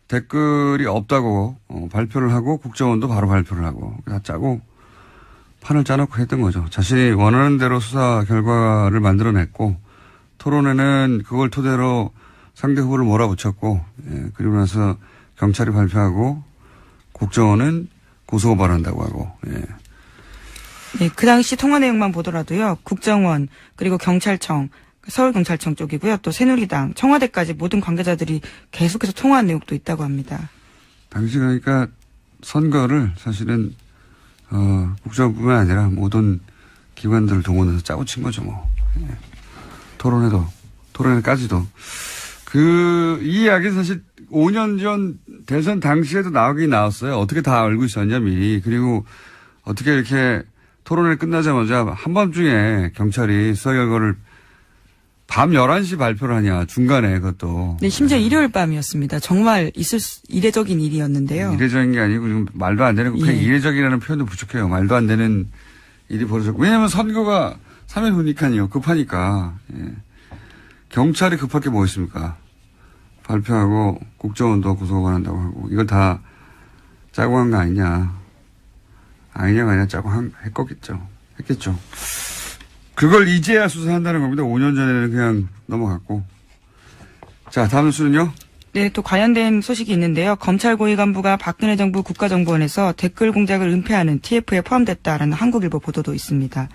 댓글이 없다고 발표를 하고 국정원도 바로 발표를 하고 다 짜고 판을 짜놓고 했던 거죠. 자신이 원하는 대로 수사 결과를 만들어냈고 토론회는 그걸 토대로 상대 후보를 몰아붙였고 그리고 나서 경찰이 발표하고 국정원은 고소고발한다고 하고. 예. 네, 그 당시 통화 내용만 보더라도요. 국정원 그리고 경찰청 서울경찰청 쪽이고요. 또 새누리당 청와대까지 모든 관계자들이 계속해서 통화한 내용도 있다고 합니다. 당시 그러니까 선거를 사실은 국정원뿐만 아니라 모든 기관들을 동원해서 짜고 친 거죠, 뭐. 예. 토론회까지도. 이 이야기는 사실 5년 전 대선 당시에도 나오긴 나왔어요. 어떻게 다 알고 있었냐, 미리. 그리고 어떻게 이렇게 토론회 끝나자마자 한밤중에 경찰이 수사 결과를 밤 11시 발표를 하냐, 중간에 그것도. 네, 심지어 일요일 밤이었습니다. 정말 이례적인 일이었는데요. 이례적인 게 아니고 지금 말도 안 되는, 그냥 예. 이례적이라는 표현도 부족해요. 말도 안 되는 일이 벌어졌고. 왜냐면 선거가 3일 후니까요. 급하니까. 예. 경찰이 급할 게 뭐 있습니까? 발표하고 국정원도 구속원한다고 하고. 이걸 다 짜고 한 거 아니냐. 아니냐가 아니라 짜고 했겠죠. 그걸 이제야 수사한다는 겁니다. 5년 전에는 그냥 넘어갔고. 자, 다음 뉴스는요? 네, 또 관련된 소식이 있는데요. 검찰 고위 간부가 박근혜 정부 국가정보원에서 댓글 공작을 은폐하는 TF에 포함됐다라는 한국일보 보도도 있습니다.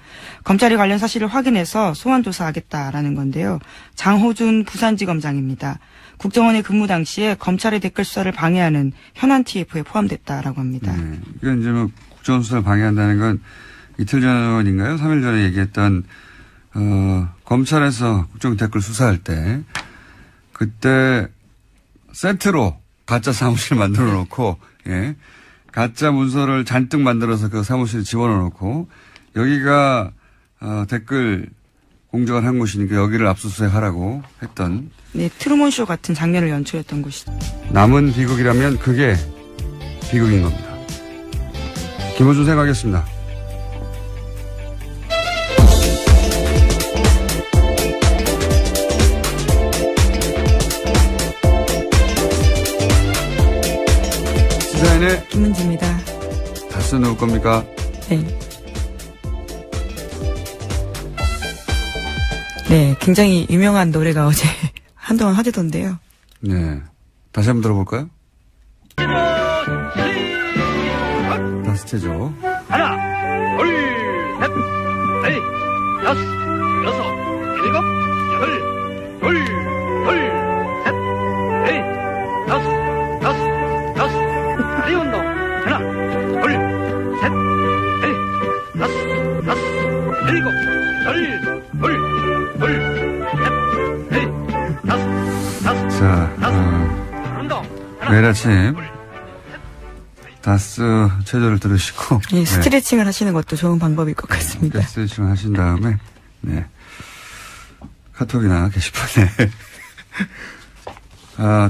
검찰이 관련 사실을 확인해서 소환 조사하겠다라는 건데요. 장호준 부산지검장입니다. 국정원에 근무 당시에 검찰의 댓글 수사를 방해하는 현안 TF에 포함됐다라고 합니다. 네. 이건 이제 뭐 국정원 수사를 방해한다는 건 이틀 전인가요? 3일 전에 얘기했던, 검찰에서 국정 댓글 수사할 때, 그때 세트로 가짜 사무실 만들어 놓고, 예. 가짜 문서를 잔뜩 만들어서 그 사무실에 집어넣어 놓고, 여기가, 댓글 공작을 한 곳이니까 여기를 압수수색 하라고 했던. 네, 트루먼쇼 같은 장면을 연출했던 곳이죠. 남은 비극이라면 그게 비극인 겁니다. 김호준 생각하겠습니다. 시사인의 김은지입니다. 다스 누울 겁니까? 네. 네, 굉장히 유명한 노래가 어제 한동안 화제던데요. 네. 다시 한번 들어볼까요? 다스테죠. 하나, 둘, 셋, 넷, 다섯, 여섯, 일곱, 여덟, 둘, 셋, 넷, 다섯. 다리 운동. 하나, 둘, 셋, 넷, 다섯, 일곱, 여덟, 둘, 셋, 넷, 다섯. 자, 운동. 매일 아침 다스 체조를 들으시고. 예, 스트레칭을 하시는 것도 좋은 방법일 것 같습니다. 스트레칭을 하신 다음에, 네. 카톡이나 게시판에.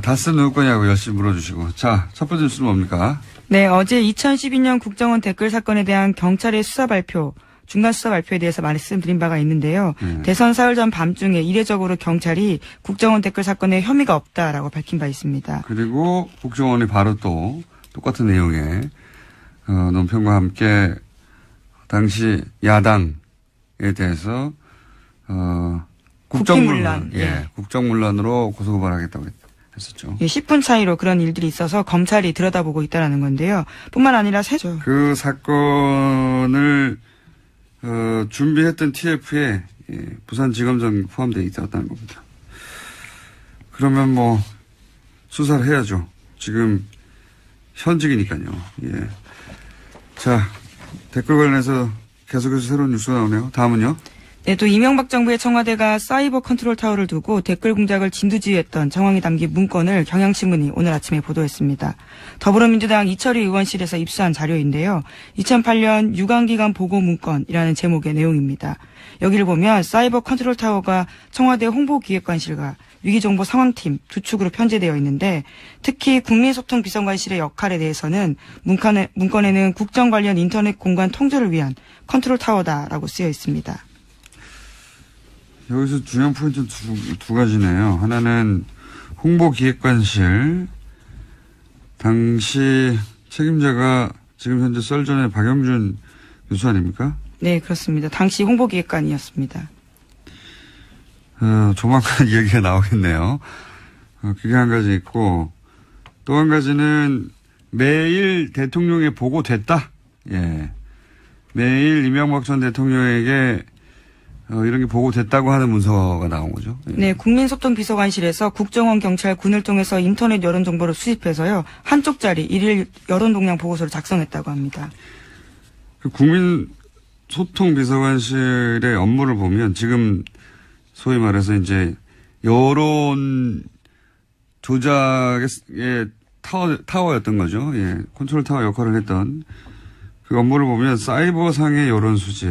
다스 누울 거냐고 열심히 물어주시고. 자, 첫 번째 뉴스는 뭡니까? 네, 어제 2012년 국정원 댓글 사건에 대한 경찰의 수사 발표, 중간 수사 발표에 대해서 말씀드린 바가 있는데요. 대선 사흘 전 밤중에 이례적으로 경찰이 국정원 댓글 사건에 혐의가 없다라고 밝힌 바 있습니다. 그리고 국정원이 바로 또 똑같은 내용의 논평과 함께 당시 야당에 대해서 국정문란, 예. 국정문란으로 고소고발하겠다고 했었죠. 예, 10분 차이로 그런 일들이 있어서 검찰이 들여다보고 있다는 건데요. 뿐만 아니라 그 사건을 준비했던 TF에 부산지검장이 포함되어 있었다는 겁니다. 그러면 뭐 수사를 해야죠. 지금 현직이니까요. 예. 자, 댓글 관련해서 계속해서 새로운 뉴스가 나오네요. 다음은요. 네, 또 이명박 정부의 청와대가 사이버 컨트롤 타워를 두고 댓글 공작을 진두지휘했던 정황이 담긴 문건을 경향신문이 오늘 아침에 보도했습니다. 더불어민주당 이철희 의원실에서 입수한 자료인데요. 2008년 유관기관 보고 문건이라는 제목의 내용입니다. 여기를 보면 사이버 컨트롤 타워가 청와대 홍보기획관실과 위기정보 상황팀 두 축으로 편제되어 있는데 특히 국민소통비서관실의 역할에 대해서는 문건에는 국정 관련 인터넷 공간 통제를 위한 컨트롤 타워다라고 쓰여 있습니다. 여기서 중요한 포인트는 두 가지네요. 하나는 홍보기획관실 당시 책임자가 지금 현재 썰전의 박영준 교수 아닙니까? 네, 그렇습니다. 당시 홍보기획관이었습니다. 조만간 얘기가 나오겠네요. 그게 한 가지 있고 또 한 가지는 매일 대통령에 보고됐다. 예, 매일 이명박 전 대통령에게 이런 게 보고됐다고 하는 문서가 나온 거죠. 예. 네, 국민소통비서관실에서 국정원, 경찰, 군을 통해서 인터넷 여론 정보를 수집해서요. 한쪽짜리 일일 여론 동향 보고서를 작성했다고 합니다. 그 국민소통비서관실의 업무를 보면 지금 소위 말해서 이제 여론 조작의 타워였던 거죠. 예, 컨트롤 타워 역할을 했던 그 업무를 보면 사이버상의 여론 수집,